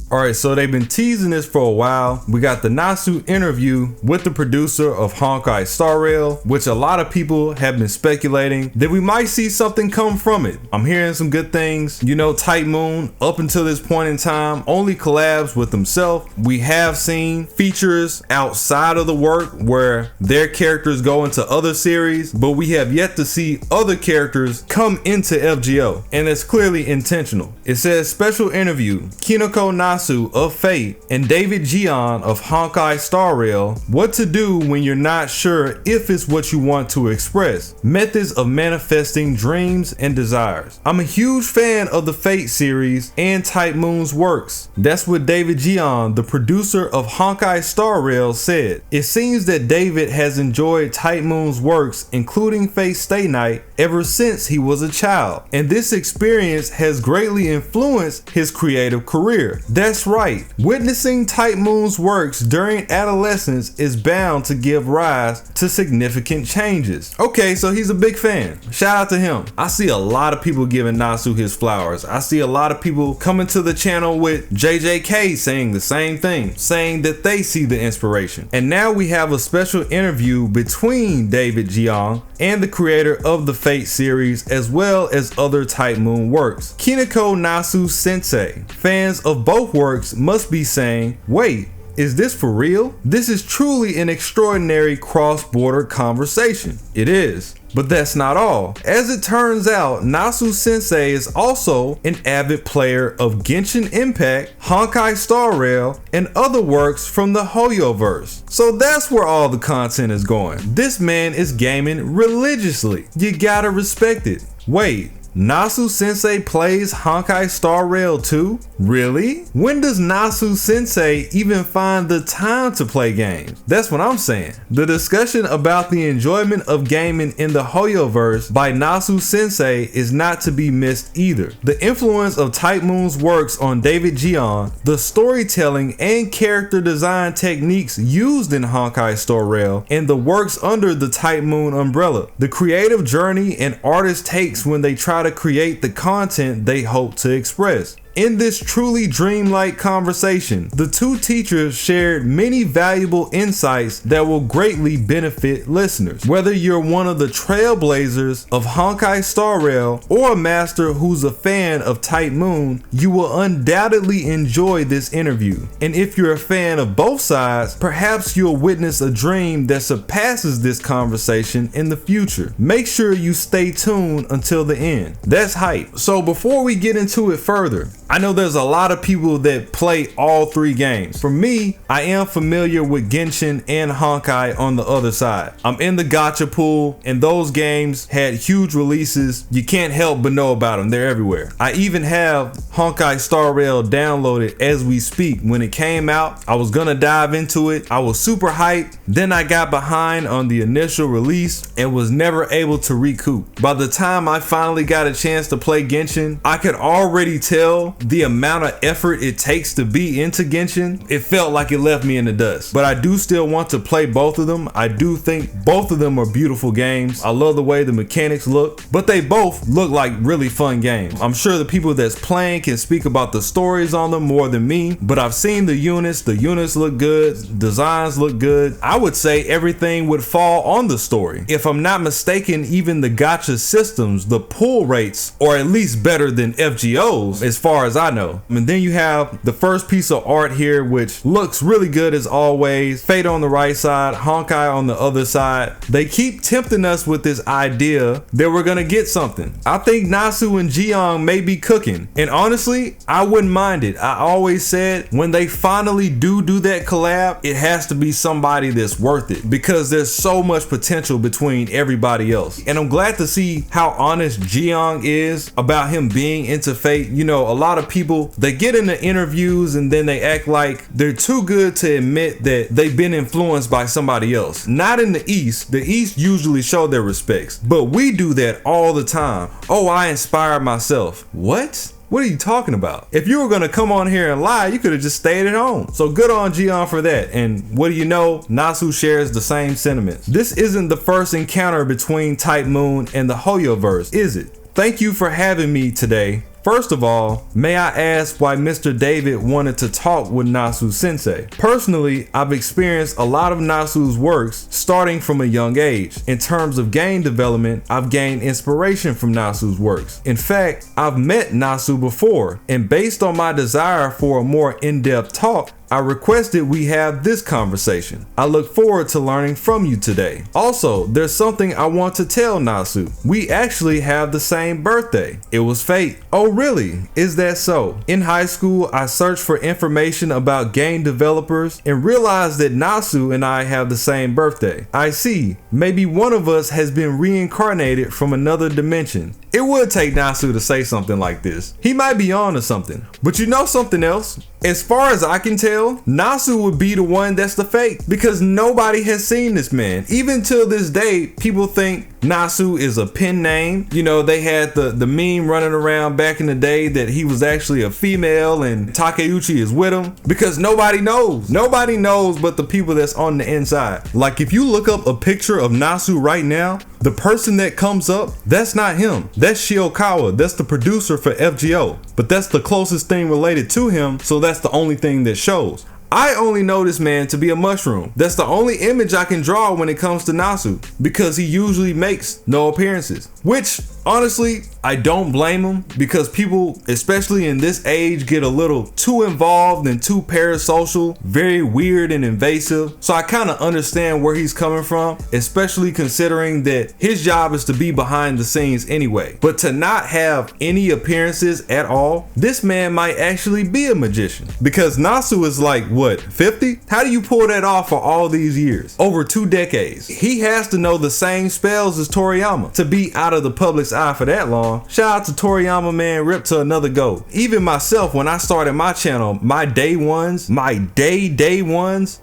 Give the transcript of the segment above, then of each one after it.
Alright, so they've been teasing this for a while. We got the Nasu interview with the producer of Honkai Star Rail, which a lot of people have been speculating that we might see something come from it. I'm hearing some good things. You know, Type Moon, up until this point in time, only collabs with himself. We have seen features outside of the work where their characters go into other series, but we have yet to see other characters come into FGO, and it's clearly intentional. It says special interview, Kinoko Nasu of Fate and David Jiang of Honkai Star Rail, what to do when you're not sure if it's what you want to express, methods of manifesting dreams and desires. I'm a huge fan of the Fate series and Type Moon's works. That's what David Jiang, the producer of Honkai Star Rail, said. It seems that David has enjoyed Type Moon's works, including Fate Stay Night, ever since he was a child, and this experience has greatly influenced his creative career. That's right, witnessing Type Moon's works during adolescence is bound to give rise to significant changes. Okay, so he's a big fan. Shout out to him. I see a lot of people giving Nasu his flowers. I see a lot of people coming to the channel with JJK saying the same thing, saying that they see the inspiration. And now we have a special interview between David Jiang and the creator of the Fate series, as well as other Type Moon works. Kinoko Nasu Sensei. Fans of both works must be saying, wait, is this for real? This is truly an extraordinary cross-border conversation. It is. But that's not all. As it turns out, Nasu Sensei is also an avid player of Genshin Impact, Honkai Star Rail, and other works from the Hoyoverse. So that's where all the content is going. This man is gaming religiously. You gotta respect it. Wait, Nasu Sensei plays Honkai Star Rail too? Really? When does Nasu Sensei even find the time to play games? That's what I'm saying. The discussion about the enjoyment of gaming in the Hoyoverse by Nasu Sensei is not to be missed either. The influence of Type Moon's works on David Jiang, the storytelling and character design techniques used in Honkai Star Rail, and the works under the Type Moon umbrella. The creative journey and artist takes when they try to create the content they hope to express. In this truly dreamlike conversation, the two teachers shared many valuable insights that will greatly benefit listeners. Whether you're one of the trailblazers of Honkai Star Rail or a master who's a fan of Type Moon, you will undoubtedly enjoy this interview. And if you're a fan of both sides, perhaps you'll witness a dream that surpasses this conversation in the future. Make sure you stay tuned until the end. That's hype. So before we get into it further, I know there's a lot of people that play all three games. For me, I am familiar with Genshin and Honkai on the other side. I'm in the gacha pool, and those games had huge releases. You can't help but know about them. They're everywhere. I even have Honkai Star Rail downloaded as we speak. When it came out, I was gonna dive into it. I was super hyped. Then I got behind on the initial release and was never able to recoup. By the time I finally got a chance to play Genshin, I could already tell the amount of effort it takes to be into Genshin. It felt like it left me in the dust. But I do still want to play both of them. I do think both of them are beautiful games. I love the way the mechanics look, but they both look like really fun games. I'm sure the people that's playing can speak about the stories on them more than me, but I've seen the units. The units look good. Designs look good. I would say everything would fall on the story. If I'm not mistaken, even the gacha systems, the pull rates are at least better than FGOs as far as I know. And then you have the first piece of art here, which looks really good as always. Fate on the right side, Honkai on the other side. They keep tempting us with this idea that we're gonna get something. I think Nasu and Jiang may be cooking, and honestly, I wouldn't mind it. I always said when they finally do that collab, it has to be somebody that's worth it, because there's so much potential between everybody else. And I'm glad to see how honest Jiang is about him being into Fate. You know, a lot of people, they get into interviews and then they act like they're too good to admit that they've been influenced by somebody else. Not in the East. The East usually show their respects, but we do that all the time. Oh, I inspired myself. What? What are you talking about? If you were gonna come on here and lie, you could have just stayed at home. So good on Jiang for that. And what do you know? Nasu shares the same sentiments. This isn't the first encounter between Type Moon and the Hoyoverse, is it? Thank you for having me today. First of all, may I ask why Mr. David wanted to talk with Nasu Sensei? Personally, I've experienced a lot of Nasu's works starting from a young age. In terms of game development, I've gained inspiration from Nasu's works. In fact, I've met Nasu before, and based on my desire for a more in-depth talk, I requested we have this conversation. I look forward to learning from you today. Also, there's something I want to tell Nasu. We actually have the same birthday. It was fate. Oh really? Is that so? In high school, I searched for information about game developers and realized that Nasu and I have the same birthday. I see. Maybe one of us has been reincarnated from another dimension. It would take Nasu to say something like this. He might be on to something. But you know something else? As far as I can tell, Nasu would be the one that's the fake, because nobody has seen this man. Even till this day, people think Nasu is a pen name. You know, they had the meme running around back in the day that he was actually a female and Takeuchi is with him, because nobody knows. Nobody knows but the people that's on the inside. Like if you look up a picture of Nasu right now, the person that comes up, that's not him. That's Shiokawa. That's the producer for FGO. But that's the closest thing related to him, so that's the only thing that shows. I only know this man to be a mushroom. That's the only image I can draw when it comes to Nasu, because he usually makes no appearances. Which, honestly, I don't blame him, because people, especially in this age, get a little too involved and too parasocial, very weird and invasive. So I kind of understand where he's coming from, especially considering that his job is to be behind the scenes anyway. But to not have any appearances at all, this man might actually be a magician, because Nasu is like, what, 50? How do you pull that off for all these years? Over 2 decades. He has to know the same spells as Toriyama to be out of the public's eye for that long. Shout out to Toriyama, man, rip to another go. Even myself, when I started my channel, my day ones,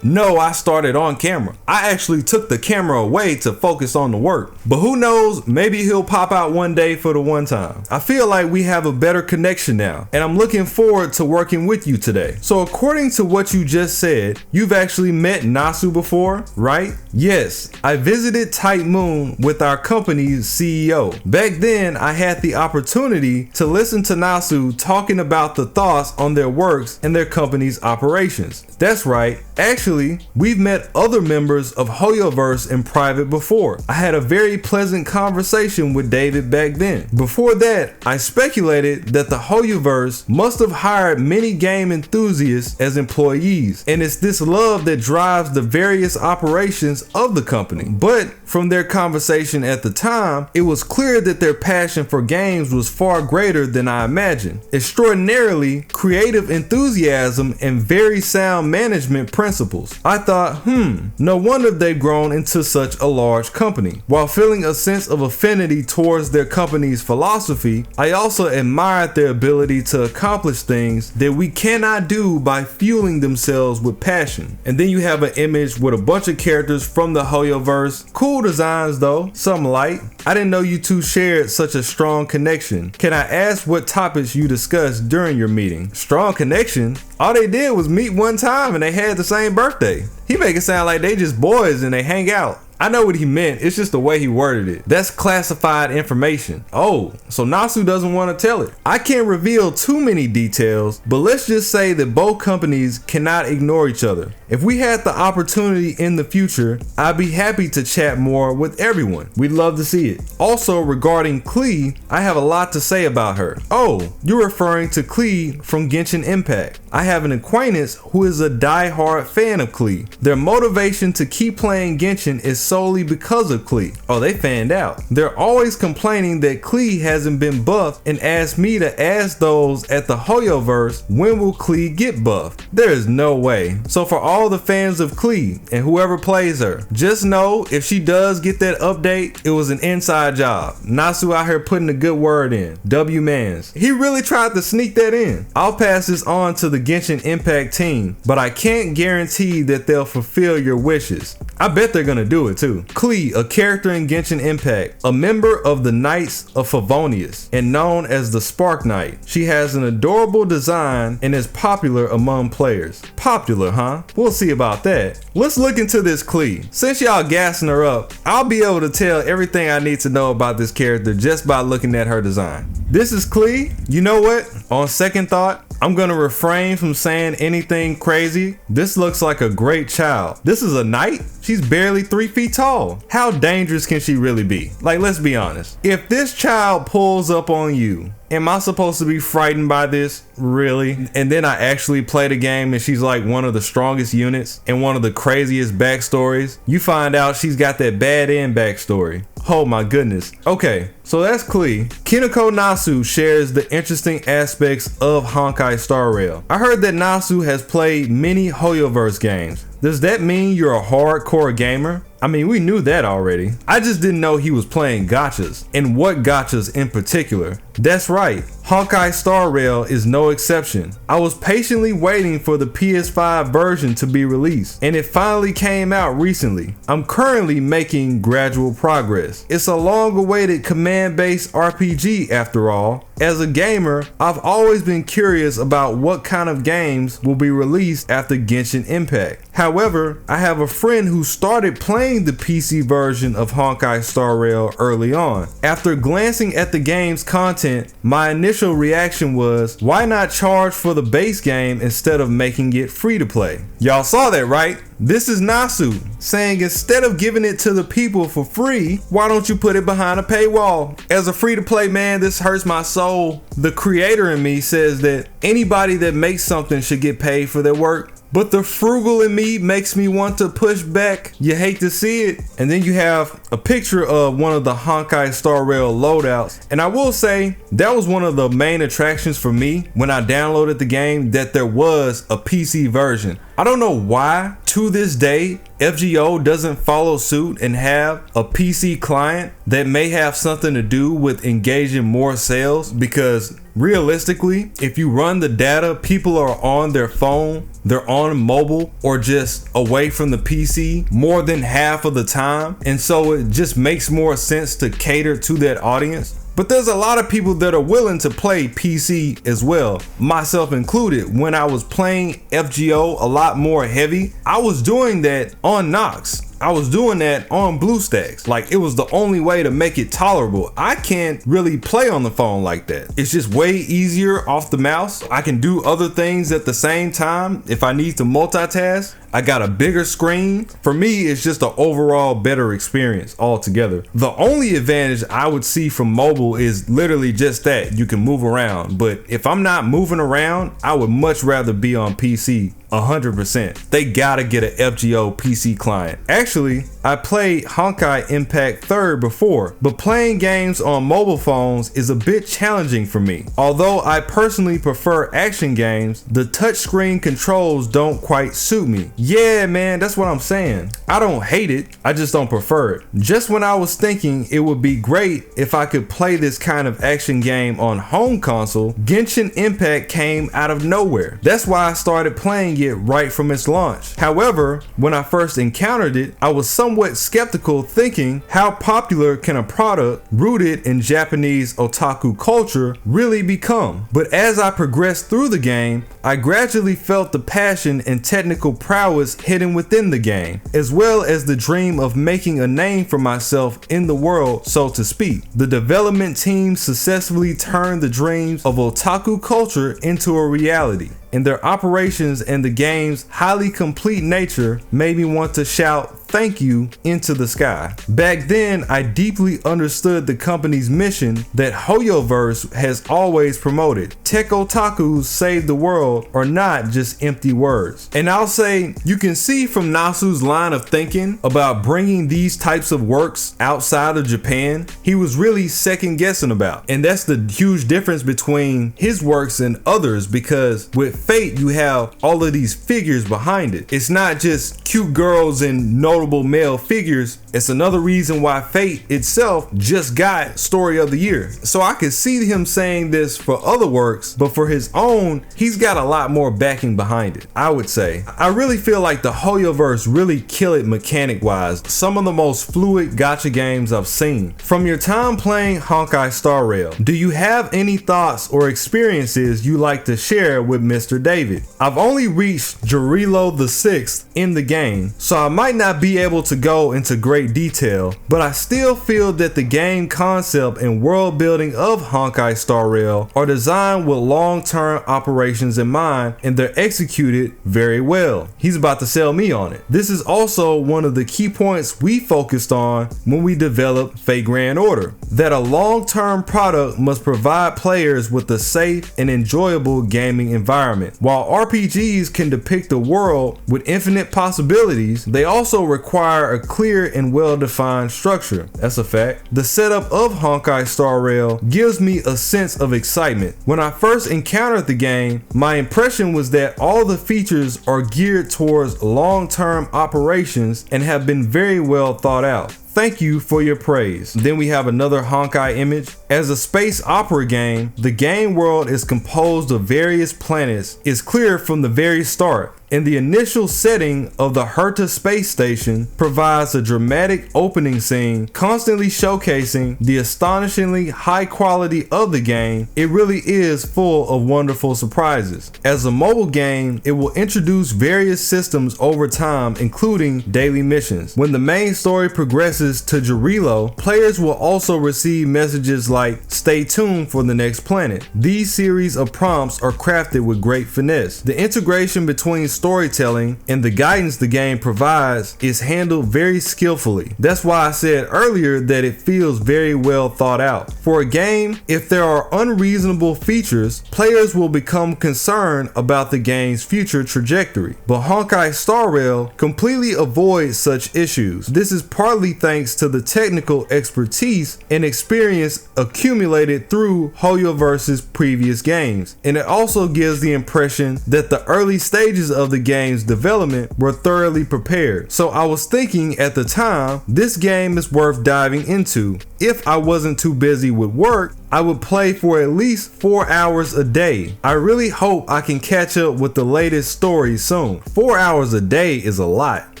no, I started on camera. I actually took the camera away to focus on the work. But who knows, maybe he'll pop out one day for the one time. I feel like we have a better connection now, and I'm looking forward to working with you today. So according to what you just said, you've actually met Nasu before, right? Yes, I visited Tight Moon with our company's CEO. Back then, I had the opportunity to listen to Nasu talking about the thoughts on their works and their company's operations. That's right, actually, we've met other members of Hoyoverse in private before. I had a very pleasant conversation with David back then. Before that, I speculated that the Hoyoverse must have hired many game enthusiasts as employees, and it's this love that drives the various operations of the company. But from their conversation at the time, it was clear that their passion for games was far greater than I imagined. Extraordinarily creative enthusiasm and very sound management principles. I thought, no wonder they've grown into such a large company. While feeling a sense of affinity towards their company's philosophy, I also admired their ability to accomplish things that we cannot do by fueling themselves with passion. And then you have an image with a bunch of characters from the Hoyoverse. Cool designs though, some light. I didn't know you two shared such a strong connection. Can I ask what topics you discussed during your meeting? Strong connection? All they did was meet one time and they had the same birthday. He make it sound like they just boys and they hang out. I know what he meant, it's just the way he worded it. That's classified information. Oh, so Nasu doesn't want to tell it. I can't reveal too many details, but let's just say that both companies cannot ignore each other. If we had the opportunity in the future, I'd be happy to chat more with everyone. We'd love to see it. Also, regarding Klee, I have a lot to say about her. Oh, you're referring to Klee from Genshin Impact. I have an acquaintance who is a die-hard fan of Klee. Their motivation to keep playing Genshin is solely because of Klee. Oh, they fanned out. They're always complaining that Klee hasn't been buffed and asked me to ask those at the Hoyoverse, when will Klee get buffed? There is no way. So for all the fans of Klee and whoever plays her, just know if she does get that update, it was an inside job. Nasu out here putting a good word in. W-mans. He really tried to sneak that in. I'll pass this on to the Genshin Impact team, but I can't guarantee that they'll fulfill your wishes. I bet they're gonna do it too. Klee, a character in Genshin Impact, a member of the Knights of Favonius and known as the Spark Knight. She has an adorable design and is popular among players. Popular, huh? We'll see about that. Let's look into this Klee. Since y'all gassing her up, I'll be able to tell everything I need to know about this character just by looking at her design. This is Klee. You know what? On second thought, I'm gonna refrain from saying anything crazy. This looks like a great child. This is a knight? She's barely 3 feet tall. How dangerous can she really be? Like, let's be honest. If this child pulls up on you, am I supposed to be frightened by this? Really? And then I actually play the game and she's like one of the strongest units and one of the craziest backstories. You find out she's got that bad end backstory. Oh my goodness. Okay, so that's Klee. Kinoko Nasu shares the interesting aspects of Honkai Star Rail. I heard that Nasu has played many Hoyoverse games. Does that mean you're a hardcore gamer? I mean, we knew that already. I just didn't know he was playing gachas, and what gachas in particular. That's right, Honkai Star Rail is no exception. I was patiently waiting for the PS5 version to be released, and it finally came out recently. I'm currently making gradual progress. It's a long-awaited command-based RPG after all. As a gamer, I've always been curious about what kind of games will be released after Genshin Impact. However, I have a friend who started playing the PC version of Honkai Star Rail early on. After glancing at the game's content, my initial reaction was, why not charge for the base game instead of making it free to play? Y'all saw that, right? This is Nasu saying instead of giving it to the people for free, why don't you put it behind a paywall? As a free to play man, this hurts my soul. The creator in me says that anybody that makes something should get paid for their work. But the frugal in me makes me want to push back. You hate to see it. And then you have a picture of one of the Honkai Star Rail loadouts. And I will say that was one of the main attractions for me when I downloaded the game, that there was a PC version. I don't know why to this day FGO doesn't follow suit and have a PC client that may have something to do with engaging more sales, because realistically, if you run the data, people are on their phone, they're on mobile, or just away from the PC more than half of the time. And so it just makes more sense to cater to that audience. But there's a lot of people that are willing to play PC as well, myself included. When I was playing FGO a lot more heavy, I was doing that on Nox. I was doing that on BlueStacks. Like, it was the only way to make it tolerable. I can't really play on the phone like that. It's just way easier off the mouse. I can do other things at the same time if I need to multitask. I got a bigger screen. For me, it's just an overall better experience altogether. The only advantage I would see from mobile is literally just that you can move around. But if I'm not moving around, I would much rather be on PC. 100%. They gotta get an FGO PC client. Actually, I played Honkai Impact 3rd before, but playing games on mobile phones is a bit challenging for me. Although I personally prefer action games, the touchscreen controls don't quite suit me. Yeah, man, that's what I'm saying. I don't hate it, I just don't prefer it. Just when I was thinking it would be great if I could play this kind of action game on home console, Genshin Impact came out of nowhere. That's why I started playing it right from its launch. However, when I first encountered it, I was somewhat skeptical, thinking, how popular can a product rooted in Japanese otaku culture really become? But as I progressed through the game, I gradually felt the passion and technical prowess hidden within the game, as well as the dream of making a name for myself in the world, so to speak. The development team successfully turned the dreams of otaku culture into a reality, and their operations and the game's highly complete nature made me want to shout thank you into the sky. Back then, I deeply understood the company's mission that Hoyoverse has always promoted. Tech otakus save the world are not just empty words. And I'll say, you can see from Nasu's line of thinking about bringing these types of works outside of Japan, he was really second guessing about. And that's the huge difference between his works and others, because with Fate, you have all of these figures behind it. It's not just cute girls and notable male figures. It's another reason why Fate itself just got Story of the Year. So I could see him saying this for other works, but for his own, he's got a lot more backing behind it, I would say. I really feel like the Hoyoverse really kill it mechanic wise. Some of the most fluid gacha games I've seen. From your time playing Honkai Star Rail, do you have any thoughts or experiences you like to share with Mr. David? I've only reached Jarilo the 6th in the game, so I might not be able to go into great great detail, but I still feel that the game concept and world building of Honkai Star Rail are designed with long-term operations in mind, and they're executed very well. He's about to sell me on it. This is also one of the key points we focused on when we developed Fate Grand Order, that a long-term product must provide players with a safe and enjoyable gaming environment. While RPGs can depict a world with infinite possibilities, they also require a clear and well-defined structure. That's a fact. The setup of Honkai Star Rail gives me a sense of excitement. When I first encountered the game, my impression was that all the features are geared towards long-term operations and have been very well thought out. Thank you for your praise. Then we have another Honkai image. As a space opera game, the game world is composed of various planets. It's clear from the very start. And the initial setting of the Herta space station provides a dramatic opening scene, constantly showcasing the astonishingly high quality of the game. It really is full of wonderful surprises. As a mobile game, it will introduce various systems over time, including daily missions. When the main story progresses to Jarilo, players will also receive messages like "Stay tuned for the next planet." These series of prompts are crafted with great finesse. The integration between storytelling and the guidance the game provides is handled very skillfully. That's why I said earlier that it feels very well thought out. For a game, if there are unreasonable features, players will become concerned about the game's future trajectory. But Honkai Star Rail completely avoids such issues. This is partly thanks to the technical expertise and experience accumulated through Hoyoverse's previous games, and it also gives the impression that the early stages of the game's development were thoroughly prepared. So I was thinking at the time, this game is worth diving into. If I wasn't too busy with work, I would play for at least 4 hours a day. I really hope I can catch up with the latest stories soon. 4 hours a day is a lot,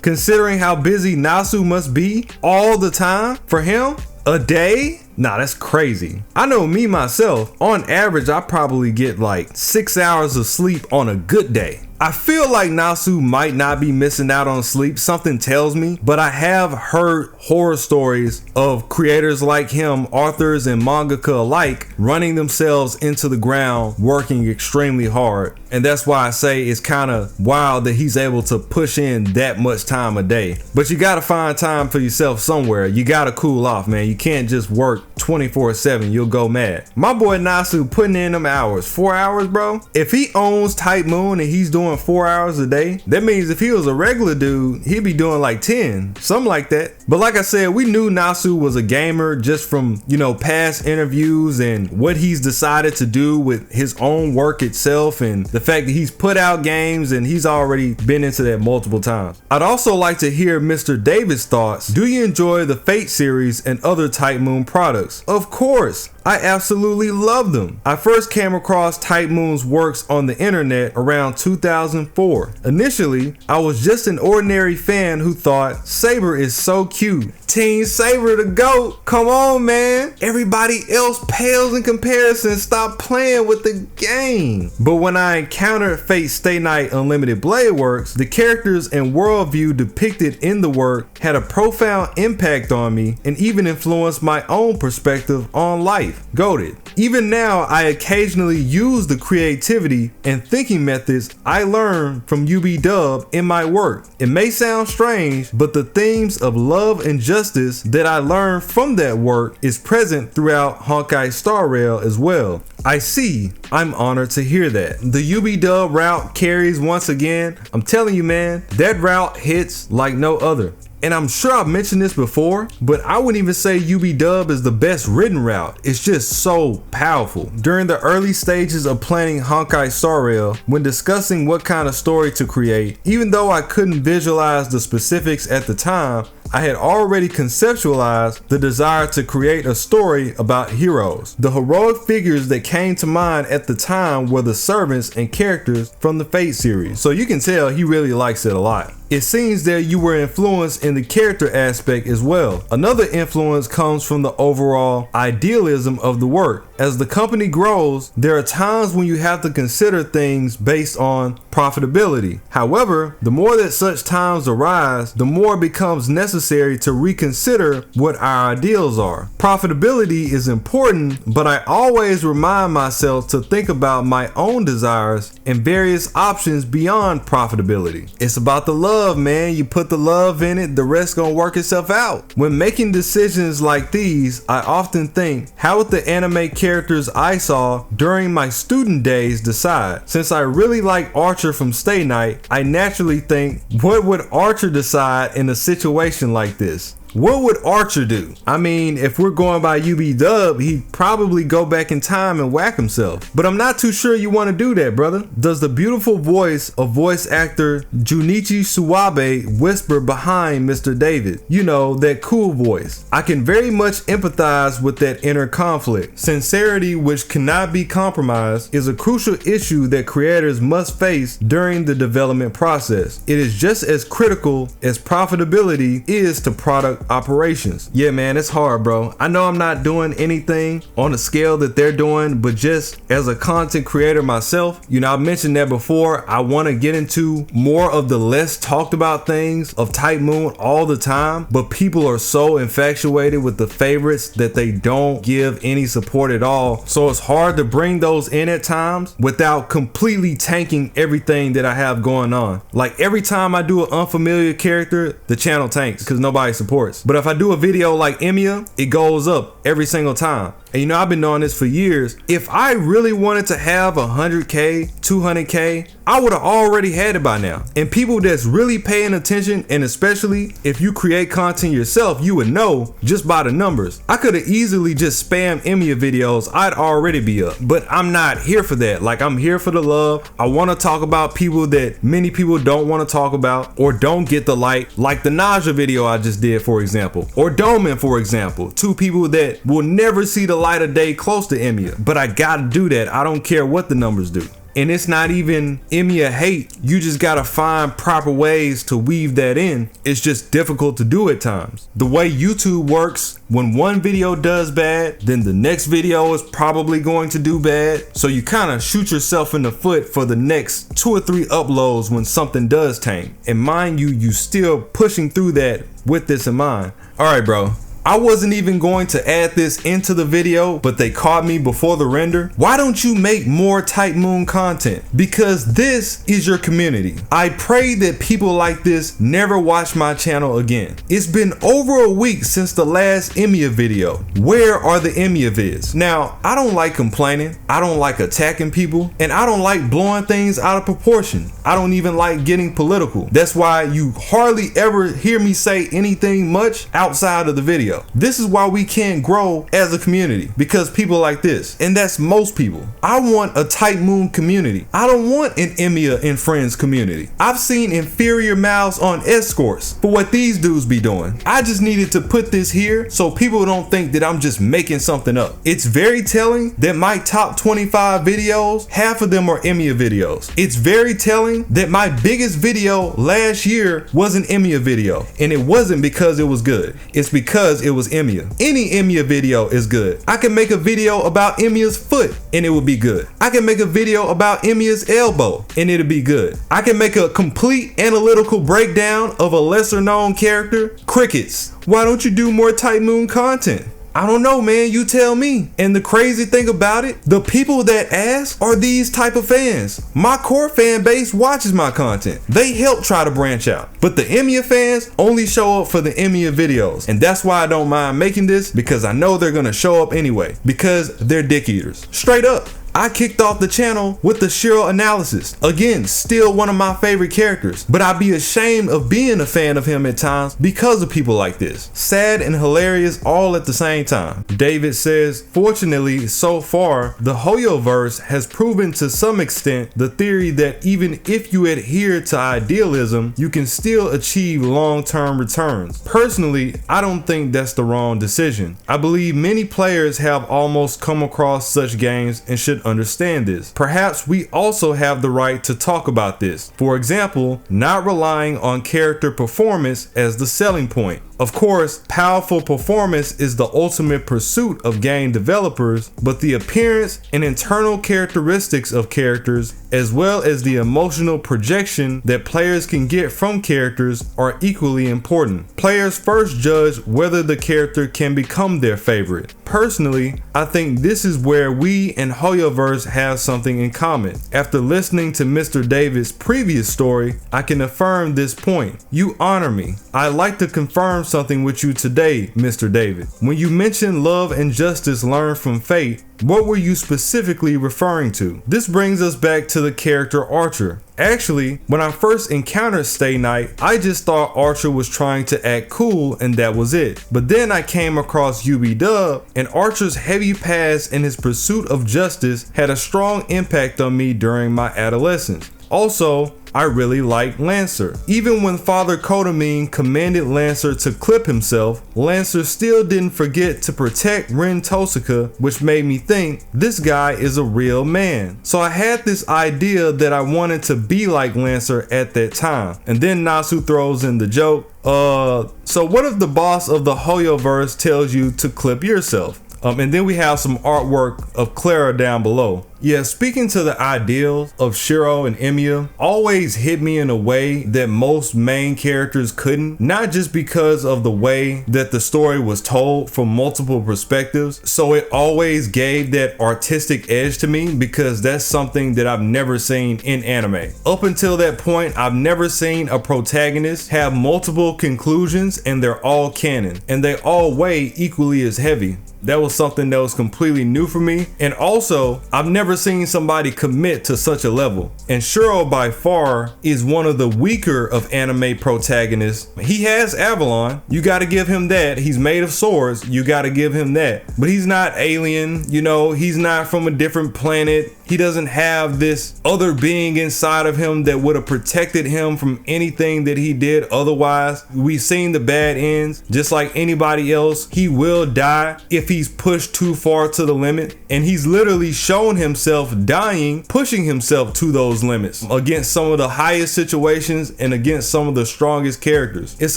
considering how busy Nasu must be all the time. For him, a day? Nah, that's crazy. I know me myself, on average, I probably get like 6 hours of sleep on a good day. I feel like Nasu might not be missing out on sleep, something tells me, but I have heard horror stories of creators like him, authors and mangaka alike, running themselves into the ground, working extremely hard. And that's why I say it's kind of wild that he's able to push in that much time a day. But you gotta find time for yourself somewhere. You gotta cool off, man. You can't just work 24/7, you'll go mad. My boy Nasu putting in them hours, 4 hours, bro. If he owns Type Moon and he's doing 4 hours a day, that means if he was a regular dude, he'd be doing like 10, something like that. But like I said, we knew Nasu was a gamer just from, past interviews and what he's decided to do with his own work itself, and the fact that he's put out games and he's already been into that multiple times. I'd also like to hear Mr. David's thoughts. Do you enjoy the Fate series and other Type Moon products? Of course. I absolutely love them. I first came across Type Moon's works on the internet around 2004. Initially, I was just an ordinary fan who thought Saber is so cute. Team Saber the GOAT. Come on, man. Everybody else pales in comparison. Stop playing with the game. But when I encountered Fate Stay Night Unlimited Blade Works, the characters and worldview depicted in the work had a profound impact on me and even influenced my own perspective on life. Goated. Even now, I occasionally use the creativity and thinking methods I learned from UB-Dub in my work. It may sound strange, but the themes of love and justice that I learned from that work is present throughout Honkai Star Rail as well. I see. I'm honored to hear that. The UB-Dub route carries once again. I'm telling you, man, that route hits like no other. And I'm sure I've mentioned this before, but I wouldn't even say UB-Dub is the best written route. It's just so powerful. During the early stages of planning Honkai Star Rail, when discussing what kind of story to create, even though I couldn't visualize the specifics at the time, I had already conceptualized the desire to create a story about heroes. The heroic figures that came to mind at the time were the servants and characters from the Fate series. So you can tell he really likes it a lot. It seems that you were influenced in the character aspect as well. Another influence comes from the overall idealism of the work. As the company grows, there are times when you have to consider things based on profitability. However, the more that such times arise, the more it becomes necessary to reconsider what our ideals are. Profitability is important, but I always remind myself to think about my own desires and various options beyond profitability. It's about the love, man. You put the love in it, the rest gonna work itself out. When making decisions like these, I often think, how would the anime characters I saw during my student days decide? Since I really like Archer from Stay Night, I naturally think, what would Archer decide in a situation like this? What would Archer do? I mean, if we're going by UB-Dub, he'd probably go back in time and whack himself. But I'm not too sure you want to do that, brother. Does the beautiful voice of voice actor Junichi Suwabe whisper behind Mr. David? You know, that cool voice. I can very much empathize with that inner conflict. Sincerity, which cannot be compromised, is a crucial issue that creators must face during the development process. It is just as critical as profitability is to product operations. Yeah, man, it's hard, bro. I know I'm not doing anything on a scale that they're doing, but just as a content creator myself, you know, I mentioned that before. I want to get into more of the less talked about things of Type Moon all the time, but people are so infatuated with the favorites that they don't give any support at all. So it's hard to bring those in at times without completely tanking everything that I have going on. Like every time I do an unfamiliar character, the channel tanks because nobody supports. But if I do a video like Emiya, it goes up every single time. And you know, I've been doing this for years. If I really wanted to have 100K, 200K, I would have already had it by now. And people that's really paying attention, and especially if you create content yourself, you would know just by the numbers. I could have easily just spammed Emiya videos. I'd already be up. But I'm not here for that. Like, I'm here for the love. I want to talk about people that many people don't want to talk about or don't get the light. Like the Naja video I just did, for example. Or Doman, for example. Two people that will never see the light of day close to Emiya. But I gotta do that. I don't care what the numbers do. And it's not even Emiya hate. You just gotta find proper ways to weave that in. It's just difficult to do at times. The way YouTube works, when one video does bad, then the next video is probably going to do bad. So you kind of shoot yourself in the foot for the next 2 or 3 uploads when something does tank. And mind you, you still pushing through that with this in mind. All right, bro. I wasn't even going to add this into the video, but they caught me before the render. Why don't you make more Type Moon content? Because this is your community. I pray that people like this never watch my channel again. It's been over a week since the last Emiya video. Where are the Emiya vids? Now, I don't like complaining. I don't like attacking people. And I don't like blowing things out of proportion. I don't even like getting political. That's why you hardly ever hear me say anything much outside of the video. This is why we can't grow as a community, because people like this, and that's most people. I want a Type Moon community. I don't want an Emiya and Friends community. I've seen inferior mouths on escorts for what these dudes be doing. I just needed to put this here so people don't think that I'm just making something up. It's very telling that my top 25 videos, half of them are Emiya videos. It's very telling that my biggest video last year was an Emiya video, and it wasn't because it was good. It's because it was Emiya. Any Emiya video is good. I can make a video about Emiya's foot and it would be good. I can make a video about Emiya's elbow and it'll be good. I can make a complete analytical breakdown of a lesser known character. Crickets. Why don't you do more Type Moon content? I don't know, man, you tell me. And the crazy thing about it, the people that ask are these type of fans. My core fan base watches my content. They help try to branch out. But the Emiya fans only show up for the Emiya videos. And that's why I don't mind making this, because I know they're gonna show up anyway. Because they're dick eaters. Straight up. I kicked off the channel with the Shiro analysis. Again, still one of my favorite characters, but I'd be ashamed of being a fan of him at times because of people like this. Sad and hilarious all at the same time. David says, fortunately, so far, the Hoyoverse has proven to some extent the theory that even if you adhere to idealism, you can still achieve long-term returns. Personally, I don't think that's the wrong decision. I believe many players have almost come across such games and should should understand this. Perhaps we also have the right to talk about this. For example, not relying on character performance as the selling point. Of course, powerful performance is the ultimate pursuit of game developers, but the appearance and internal characteristics of characters, as well as the emotional projection that players can get from characters, are equally important. Players first judge whether the character can become their favorite. Personally, I think this is where we and Hoyoverse have something in common. After listening to Mr. David's previous story, I can affirm this point. You honor me. I'd like to confirm something with you today, Mr. David. When you mentioned love and justice learned from fate, what were you specifically referring to? This brings us back to the character Archer. Actually, when I first encountered Stay Night, I just thought Archer was trying to act cool and that was it. But then I came across UB-Dub, and Archer's heavy past and his pursuit of justice had a strong impact on me during my adolescence. Also, I really liked Lancer. Even when Father Kodamine commanded Lancer to clip himself, Lancer still didn't forget to protect Rin Tosaka, which made me think this guy is a real man. So I had this idea that I wanted to be like Lancer at that time. And then Nasu throws in the joke, so what if the boss of the Hoyoverse tells you to clip yourself? And then we have some artwork of Clara down below. Yeah, speaking to the ideals of Shiro and Emiya always hit me in a way that most main characters couldn't, not just because of the way that the story was told from multiple perspectives. So it always gave that artistic edge to me because that's something that I've never seen in anime. Up until that point, I've never seen a protagonist have multiple conclusions and they're all canon and they all weigh equally as heavy. That was something that was completely new for me. And also, I've never seen somebody commit to such a level. And Shiro by far is one of the weaker of anime protagonists. He has Avalon. You got to give him that. He's made of swords. You got to give him that. But he's not alien. You know, he's not from a different planet. He doesn't have this other being inside of him that would have protected him from anything that he did otherwise. We've seen the bad ends. Just like anybody else, he will die if he's pushed too far to the limit. And he's literally shown himself dying, pushing himself to those limits against some of the highest situations and against some of the strongest characters. It's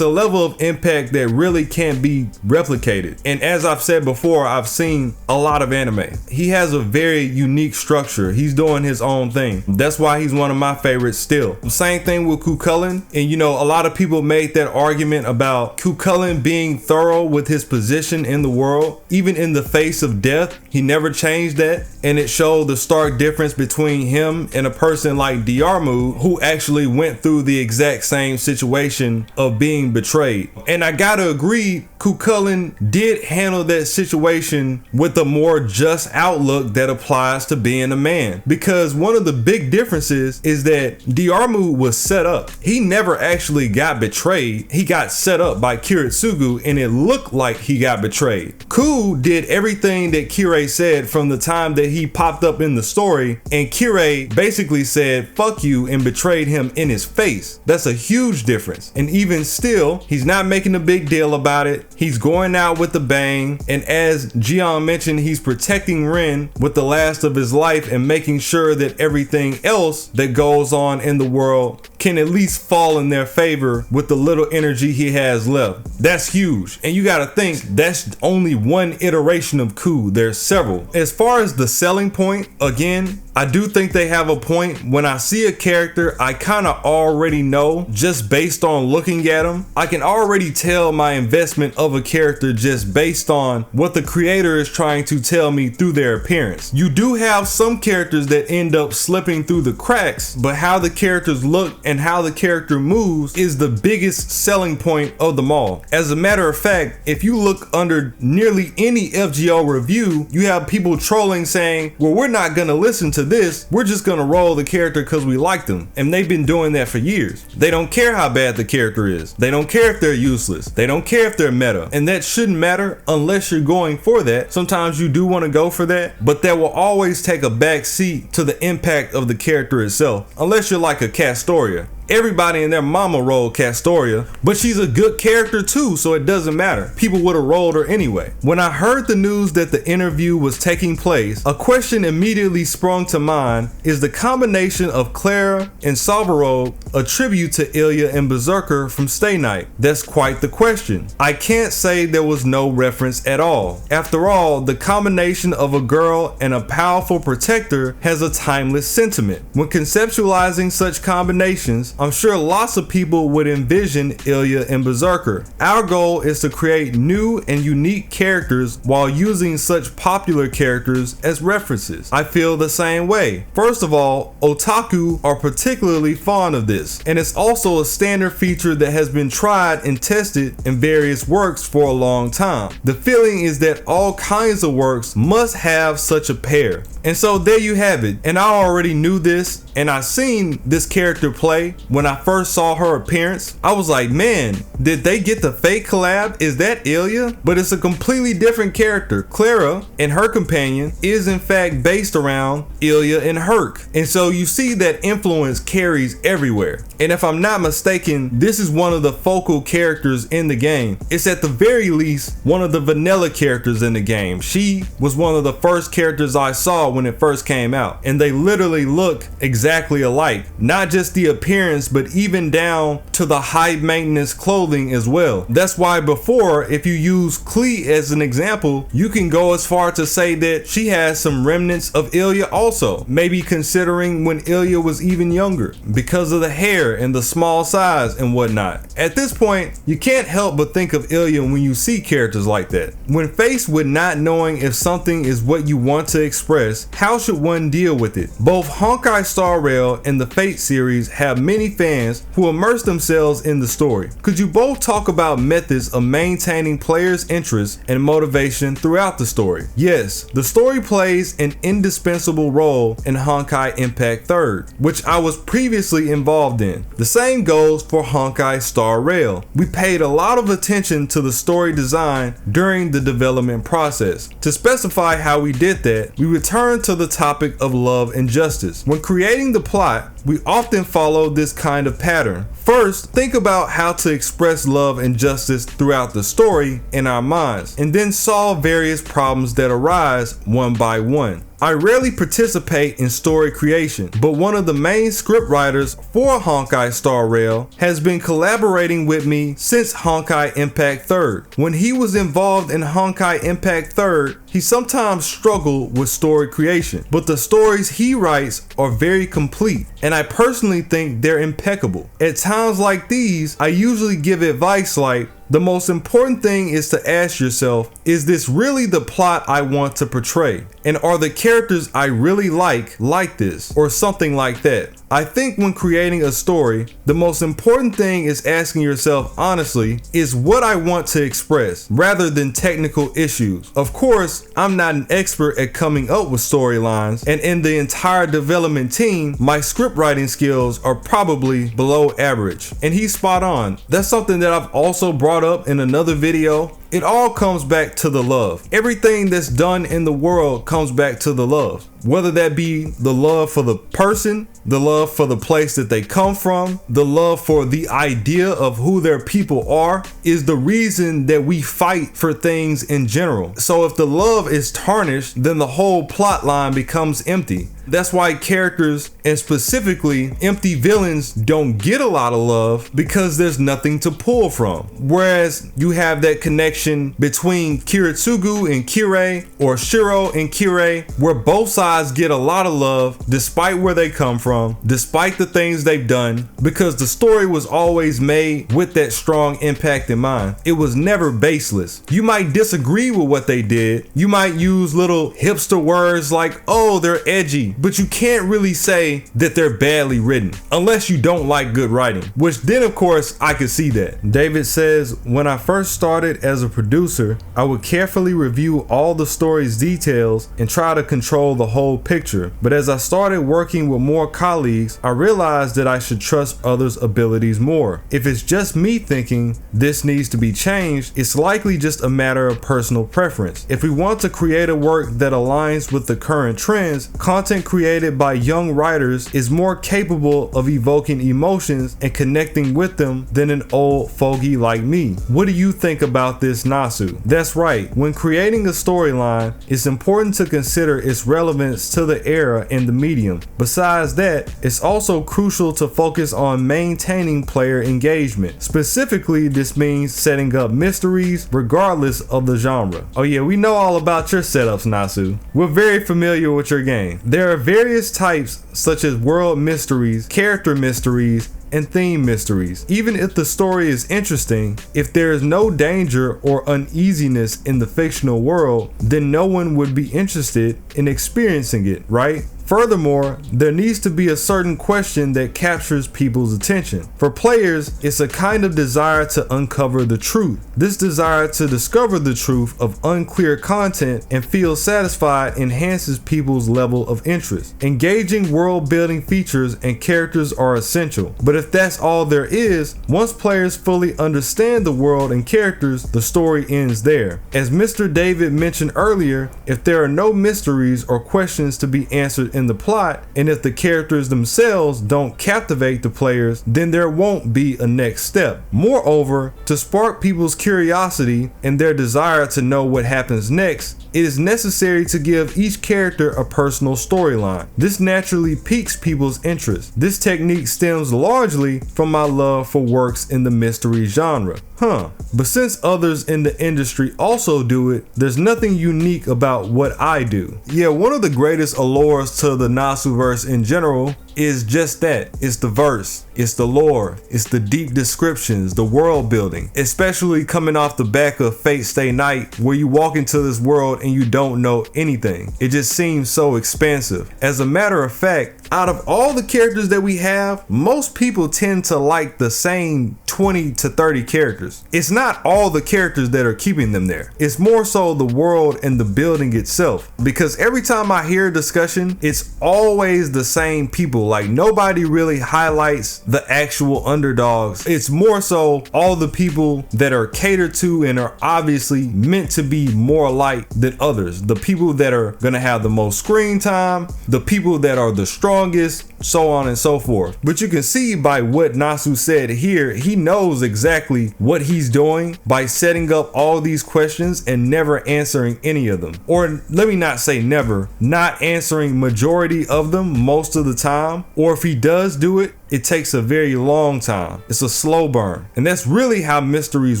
a level of impact that really can't be replicated. And as I've said before, I've seen a lot of anime. He has a very unique structure. He's doing his own thing. That's why he's one of my favorites still. Same thing with Cuchulainn. And you know, a lot of people made that argument about Cuchulainn being thorough with his position in the world. Even in the face of death, he never changed that. And it showed the stark difference between him and a person like Diarmu, who actually went through the exact same situation of being betrayed. And I gotta agree, Cuchulainn did handle that situation with a more just outlook that applies to being a man. Because one of the big differences is that Diarmu was set up. He never actually got betrayed. He got set up by Kiritsugu and it looked like he got betrayed. Ku did everything that Kirei said from the time that he popped up in the story, and Kirei basically said fuck you and betrayed him in his face. That's a huge difference. And even still, he's not making a big deal about it. He's going out with a bang, and as Jiang mentioned, he's protecting Rin with the last of his life and making sure that everything else that goes on in the world can at least fall in their favor with the little energy he has left. That's huge. And you gotta think, that's only one iteration of Ku. There's several. As far as the selling point, again, I do think they have a point. When I see a character, I kind of already know just based on looking at him. I can already tell my investment of a character just based on what the creator is trying to tell me through their appearance. You do have some characters that end up slipping through the cracks, but how the characters look and how the character moves is the biggest selling point of them all. As a matter of fact, if you look under nearly any FGO review, you have people trolling saying, well, we're not gonna listen to this, we're just gonna roll the character because we like them. And they've been doing that for years. They don't care how bad the character is. They don't care if they're useless. They don't care if they're meta. And that shouldn't matter unless you're going for that. Sometimes you do want to go for that, but that will always take a back seat to the impact of the character itself. Unless you're like a Castoria. Everybody and their mama rolled Castoria, but she's a good character too, so it doesn't matter. People would have rolled her anyway. When I heard the news that the interview was taking place, a question immediately sprung to mind: is the combination of Clara and Salvaro a tribute to Ilya and Berserker from Stay Night? That's quite the question. I can't say there was no reference at all. After all, the combination of a girl and a powerful protector has a timeless sentiment. When conceptualizing such combinations, I'm sure lots of people would envision Ilya and Berserker. Our goal is to create new and unique characters while using such popular characters as references. I feel the same way. First of all, otaku are particularly fond of this, and it's also a standard feature that has been tried and tested in various works for a long time. The feeling is that all kinds of works must have such a pair. And so there you have it. And I already knew this, and I seen this character play when I first saw her appearance. I was like, man, did they get the fake collab? Is that Ilya? But it's a completely different character. Clara and her companion is in fact based around Ilya and Herc. And so you see that influence carries everywhere. And if I'm not mistaken, this is one of the focal characters in the game. It's at the very least one of the vanilla characters in the game. She was one of the first characters I saw when it first came out, and they literally look exactly alike. Not just the appearance, but even down to the high maintenance clothing as well. That's why before, if you use Klee as an example, you can go as far to say that she has some remnants of Ilya also, maybe considering when Ilya was even younger, because of the hair and the small size and whatnot. At this point, you can't help but think of Ilya when you see characters like that. When faced with not knowing if something is what you want to express, how should one deal with it? Both Honkai Star Rail and the Fate series have many fans who immerse themselves in the story. Could you both talk about methods of maintaining players' interest and motivation throughout the story? Yes, the story plays an indispensable role in Honkai Impact 3rd, which I was previously involved in. The same goes for Honkai Star Rail. We paid a lot of attention to the story design during the development process. To specify how we did that, we returned to the topic of love and justice. When creating the plot, we often follow this kind of pattern. First, think about how to express love and justice throughout the story in our minds, and then solve various problems that arise one by one. I rarely participate in story creation, but one of the main script writers for Honkai Star Rail has been collaborating with me since Honkai Impact 3rd. When he was involved in Honkai Impact 3rd, he sometimes struggled with story creation, but the stories he writes are very complete, and I personally think they're impeccable. At times like these, I usually give advice like, the most important thing is to ask yourself, is this really the plot I want to portray? And are the characters I really like this? Or something like that. I think when creating a story, the most important thing is asking yourself honestly, is what I want to express, rather than technical issues. Of course, I'm not an expert at coming up with storylines, and in the entire development team, my script writing skills are probably below average. And he's spot on. That's something that I've also brought up in another video. It all comes back to the love. Everything that's done in the world comes back to the love. Whether that be the love for the person, the love for the place that they come from, the love for the idea of who their people are, is the reason that we fight for things in general. So if the love is tarnished, then the whole plot line becomes empty. That's why characters, and specifically empty villains, don't get a lot of love, because there's nothing to pull from. Whereas you have that connection between Kiritsugu and Kirei, or Shiro and Kirei, where both sides get a lot of love despite where they come from, despite the things they've done, because the story was always made with that strong impact in mind. It was never baseless. You might disagree with what they did. You might use little hipster words like, oh, they're edgy, but you can't really say that they're badly written unless you don't like good writing, which then of course I could see that. David says, when I first started as a producer, I would carefully review all the story's details and try to control the whole picture. But as I started working with more colleagues, I realized that I should trust others' abilities more. If it's just me thinking this needs to be changed, it's likely just a matter of personal preference. If we want to create a work that aligns with the current trends, content created by young writers is more capable of evoking emotions and connecting with them than an old fogey like me. What do you think about this, Nasu? That's right, when creating a storyline, it's important to consider its relevance to the era and the medium. Besides that, it's also crucial to focus on maintaining player engagement. Specifically, this means setting up mysteries regardless of the genre. Oh yeah, we know all about your setups, Nasu. We're very familiar with your game. There are various types such as world mysteries, character mysteries, and theme mysteries. Even if the story is interesting, if there is no danger or uneasiness in the fictional world, then no one would be interested in experiencing it, right? Furthermore, there needs to be a certain question that captures people's attention. For players, it's a kind of desire to uncover the truth. This desire to discover the truth of unclear content and feel satisfied enhances people's level of interest. Engaging world building features and characters are essential, but if that's all there is, once players fully understand the world and characters, the story ends there. As Mr. David mentioned earlier, if there are no mysteries or questions to be answered in the plot, and if the characters themselves don't captivate the players, then there won't be a next step. Moreover, to spark people's curiosity and their desire to know what happens next, it is necessary to give each character a personal storyline. This naturally piques people's interest. This technique stems largely from my love for works in the mystery genre. But since others in the industry also do it, there's nothing unique about what I do. Yeah, one of the greatest allures to the Nasuverse in general is just that. It's the verse, it's the lore, it's the deep descriptions, the world building, especially coming off the back of Fate Stay Night, where you walk into this world and you don't know anything. It just seems so expansive. As a matter of fact, out of all the characters that we have, most people tend to like the same 20 to 30 characters. It's not all the characters that are keeping them there. It's more so the world and the building itself. Because every time I hear a discussion, it's always the same people. Like, nobody really highlights the actual underdogs. It's more so all the people that are catered to and are obviously meant to be more liked than others. The people that are gonna have the most screen time, the people that are the strongest, so on and so forth. But you can see by what Nasu said here, he knows exactly what he's doing by setting up all these questions and never answering any of them. Or let me not say never, not answering majority of them most of the time. Or if he does do it, it takes a very long time. It's a slow burn. And that's really how mysteries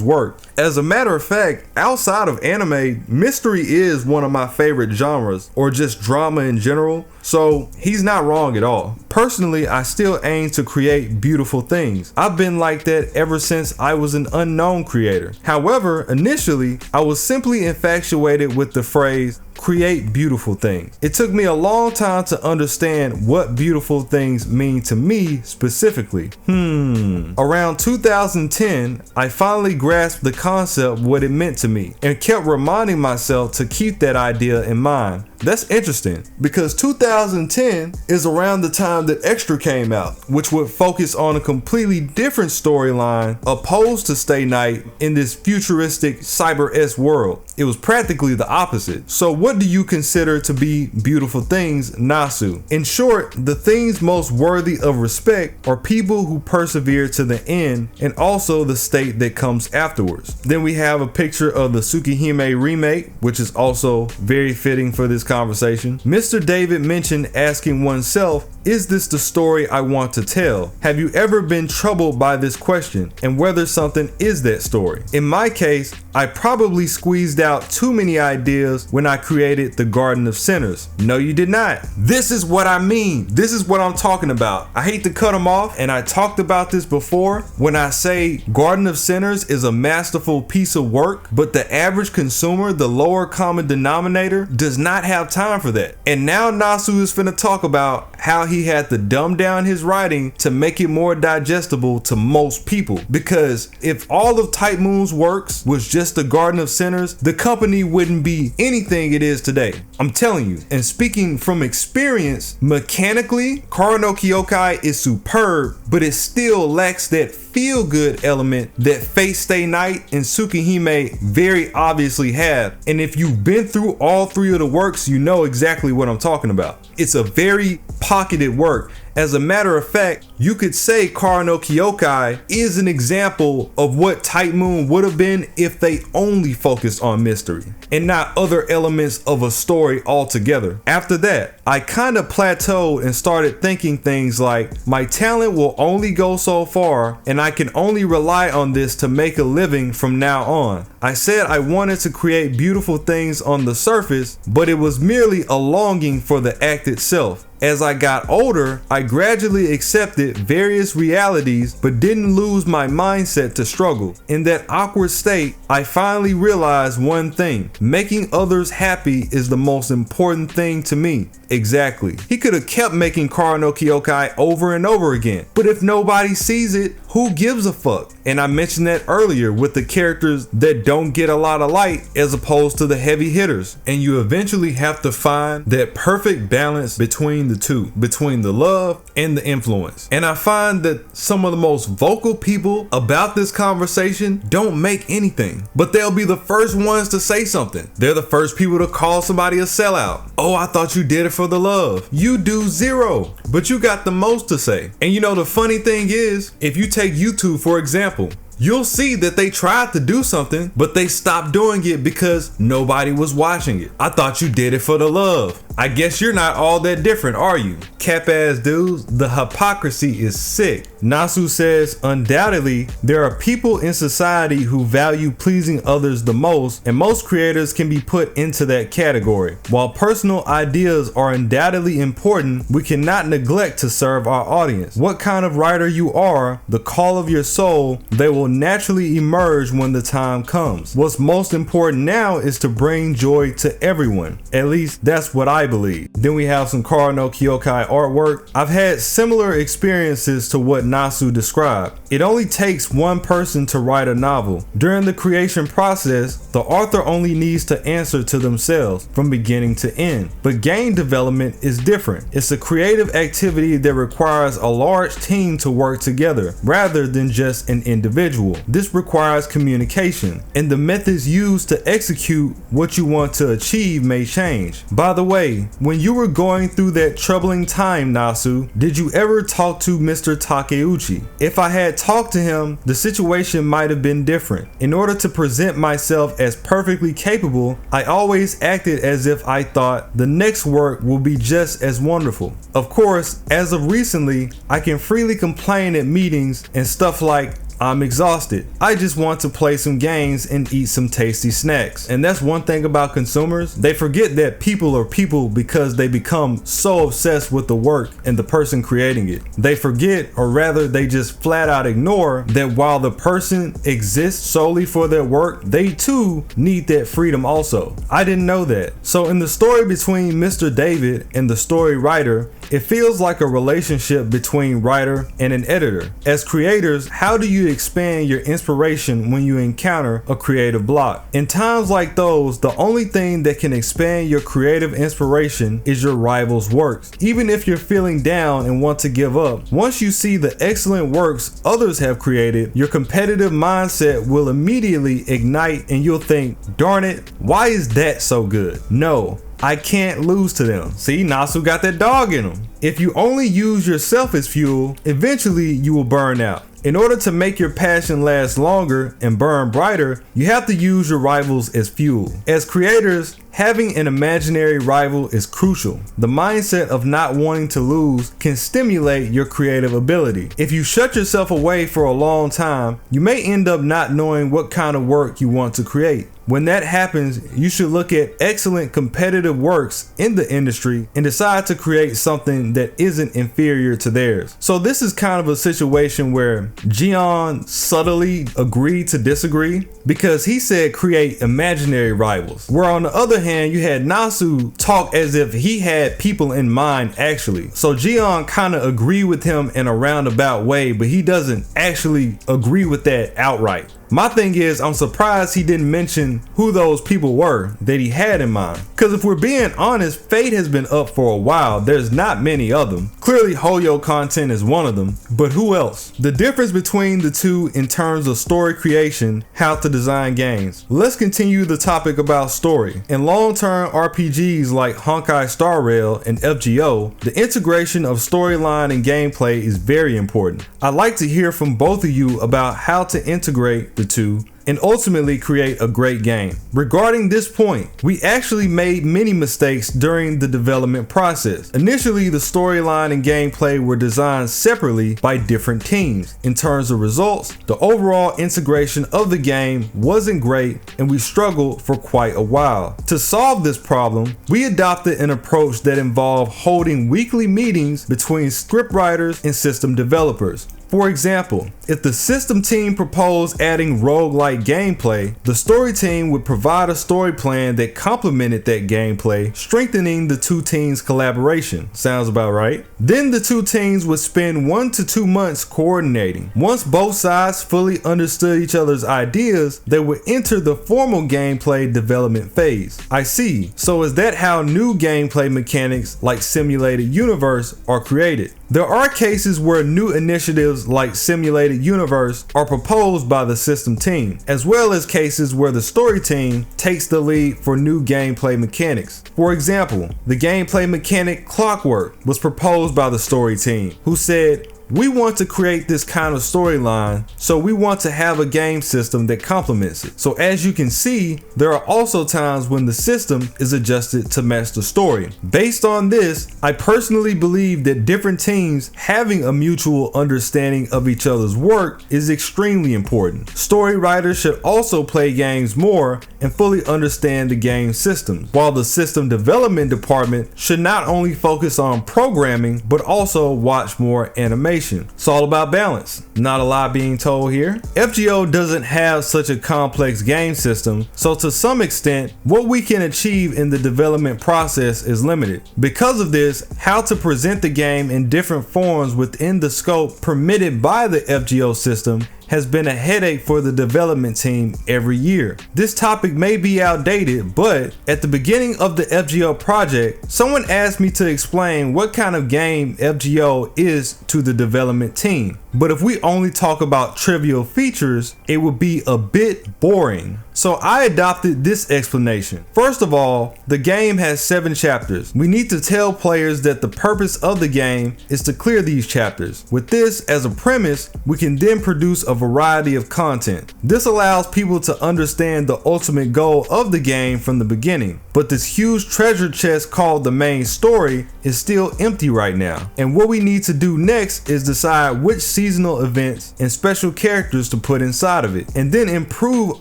work. As a matter of fact, outside of anime, mystery is one of my favorite genres, or just drama in general. So he's not wrong at all. Personally, I still aim to create beautiful things. I've been like that ever since I was an unknown creator. However, initially, I was simply infatuated with the phrase, create beautiful things. It took me a long time to understand what beautiful things mean to me specifically. Around 2010, I finally grasped the concept, what it meant to me, and kept reminding myself to keep that idea in mind. That's interesting because 2010 is around the time that Extra came out, which would focus on a completely different storyline opposed to Stay Night in this futuristic cyber-esque world. It was practically the opposite. So what do you consider to be beautiful things, Nasu? In short, the things most worthy of respect are people who persevere to the end, and also the state that comes afterwards. Then we have a picture of the Tsukihime remake, which is also very fitting for this conversation. Mr. David mentioned asking oneself, is this the story I want to tell? Have you ever been troubled by this question and whether something is that story? In my case, I probably squeezed out too many ideas when I created the Garden of Sinners. No, you did not. This is what I mean. This is what I'm talking about. I hate to cut them off, and I talked about this before when I say Garden of Sinners is a masterful piece of work, but the average consumer, the lower common denominator, does not have time for that. And now Nasu is finna talk about how he had to dumb down his writing to make it more digestible to most people. Because if all of Type Moon's works was just the Garden of Sinners, the company wouldn't be anything it is today. I'm telling you, and speaking from experience, mechanically, Kara no Kyokai is superb, but it still lacks that feel-good element that Fate Stay Night and Tsukihime very obviously have. And if you've been through all three of the works, you know exactly what I'm talking about. It's a very pocketed work. As a matter of fact, you could say Kara no Kyokai is an example of what Type Moon would have been if they only focused on mystery and not other elements of a story altogether. After that, I kind of plateaued and started thinking things like, my talent will only go so far and I can only rely on this to make a living from now on. I said I wanted to create beautiful things on the surface, but it was merely a longing for the act itself. As I got older, I gradually accepted various realities but didn't lose my mindset to struggle. In that awkward state, I finally realized one thing: making others happy is the most important thing to me. Exactly. He could have kept making Kara no Kyokai over and over again, but if nobody sees it, who gives a fuck? And I mentioned that earlier with the characters that don't get a lot of light as opposed to the heavy hitters. And you eventually have to find that perfect balance between the two, between the love and the influence. And I find that some of the most vocal people about this conversation don't make anything, but they'll be the first ones to say something. They're the first people to call somebody a sellout. Oh, I thought you did it for the love. You do zero, but you got the most to say. And you know, the funny thing is, if you take YouTube for example, you'll see that they tried to do something, but they stopped doing it because nobody was watching it. I thought you did it for the love. I guess you're not all that different, are you? Cap ass dudes, the hypocrisy is sick. Nasu says, undoubtedly, there are people in society who value pleasing others the most, and most creators can be put into that category. While personal ideas are undoubtedly important, we cannot neglect to serve our audience. What kind of writer you are, the call of your soul, they will naturally emerge when the time comes. What's most important now is to bring joy to everyone. At least that's what I believe. Then we have some Kara no Kyokai artwork. I've had similar experiences to what Nasu described. It only takes one person to write a novel. During the creation process, the author only needs to answer to themselves from beginning to end. But game development is different. It's a creative activity that requires a large team to work together rather than just an individual. This requires communication, and the methods used to execute what you want to achieve may change. By the way, when you were going through that troubling time, Nasu, did you ever talk to Mr. Takeuchi? If I had talked to him, the situation might have been different. In order to present myself as perfectly capable, I always acted as if I thought the next work will be just as wonderful. Of course, as of recently, I can freely complain at meetings and stuff like, I'm exhausted. I just want to play some games and eat some tasty snacks. And that's one thing about consumers. They forget that people are people because they become so obsessed with the work and the person creating it. They forget, or rather they just flat out ignore, that while the person exists solely for their work, they too need that freedom also. I didn't know that. So in the story between Mr. David and the story writer, it feels like a relationship between writer and an editor. As creators, how do you expand your inspiration when you encounter a creative block? In times like those, the only thing that can expand your creative inspiration is your rival's works. Even if you're feeling down and want to give up, once you see the excellent works others have created, your competitive mindset will immediately ignite and you'll think, darn it, why is that so good? No, I can't lose to them. See, Nasu got that dog in him. If you only use yourself as fuel, eventually you will burn out. In order to make your passion last longer and burn brighter, you have to use your rivals as fuel. As creators, having an imaginary rival is crucial. The mindset of not wanting to lose can stimulate your creative ability. If you shut yourself away for a long time, you may end up not knowing what kind of work you want to create. When that happens, you should look at excellent competitive works in the industry and decide to create something that isn't inferior to theirs. So this is kind of a situation where Jiang subtly agreed to disagree because he said create imaginary rivals, where on the other hand you had Nasu talk as if he had people in mind actually. So Jiang kind of agreed with him in a roundabout way, but he doesn't actually agree with that outright. My thing is, I'm surprised he didn't mention who those people were that he had in mind. Cause if we're being honest, Fate has been up for a while. There's not many of them. Clearly Hoyo content is one of them, but who else? The difference between the two in terms of story creation, how to design games. Let's continue the topic about story. In long-term RPGs like Honkai Star Rail and FGO, the integration of storyline and gameplay is very important. I'd like to hear from both of you about how to integrate the two and ultimately create a great game. Regarding this point, we actually made many mistakes during the development process. Initially, the storyline and gameplay were designed separately by different teams. In terms of results, the overall integration of the game wasn't great and we struggled for quite a while. To solve this problem, we adopted an approach that involved holding weekly meetings between scriptwriters and system developers. For example, if the system team proposed adding roguelike gameplay, the story team would provide a story plan that complemented that gameplay, strengthening the two teams' collaboration. Sounds about right. Then the two teams would spend 1 to 2 months coordinating. Once both sides fully understood each other's ideas, they would enter the formal gameplay development phase. I see. So is that how new gameplay mechanics like Simulated Universe are created? There are cases where new initiatives like Simulated Universe are proposed by the system team, as well as cases where the story team takes the lead for new gameplay mechanics. For example, the gameplay mechanic Clockwork was proposed by the story team, who said, "We want to create this kind of storyline, so we want to have a game system that complements it." So as you can see, there are also times when the system is adjusted to match the story. Based on this, I personally believe that different teams having a mutual understanding of each other's work is extremely important. Story writers should also play games more and fully understand the game systems, while the system development department should not only focus on programming, but also watch more animation. It's all about balance. Not a lot being told here. FGO doesn't have such a complex game system, so to some extent, what we can achieve in the development process is limited. Because of this, how to present the game in different forms within the scope permitted by the FGO system has been a headache for the development team every year. This topic may be outdated, but at the beginning of the FGO project, someone asked me to explain what kind of game FGO is to the development team. But if we only talk about trivial features, it would be a bit boring. So I adopted this explanation. First of all, the game has 7 chapters. We need to tell players that the purpose of the game is to clear these chapters. With this as a premise, we can then produce a variety of content. This allows people to understand the ultimate goal of the game from the beginning. But this huge treasure chest called the main story is still empty right now. And what we need to do next is decide which seasonal events and special characters to put inside of it, and then improve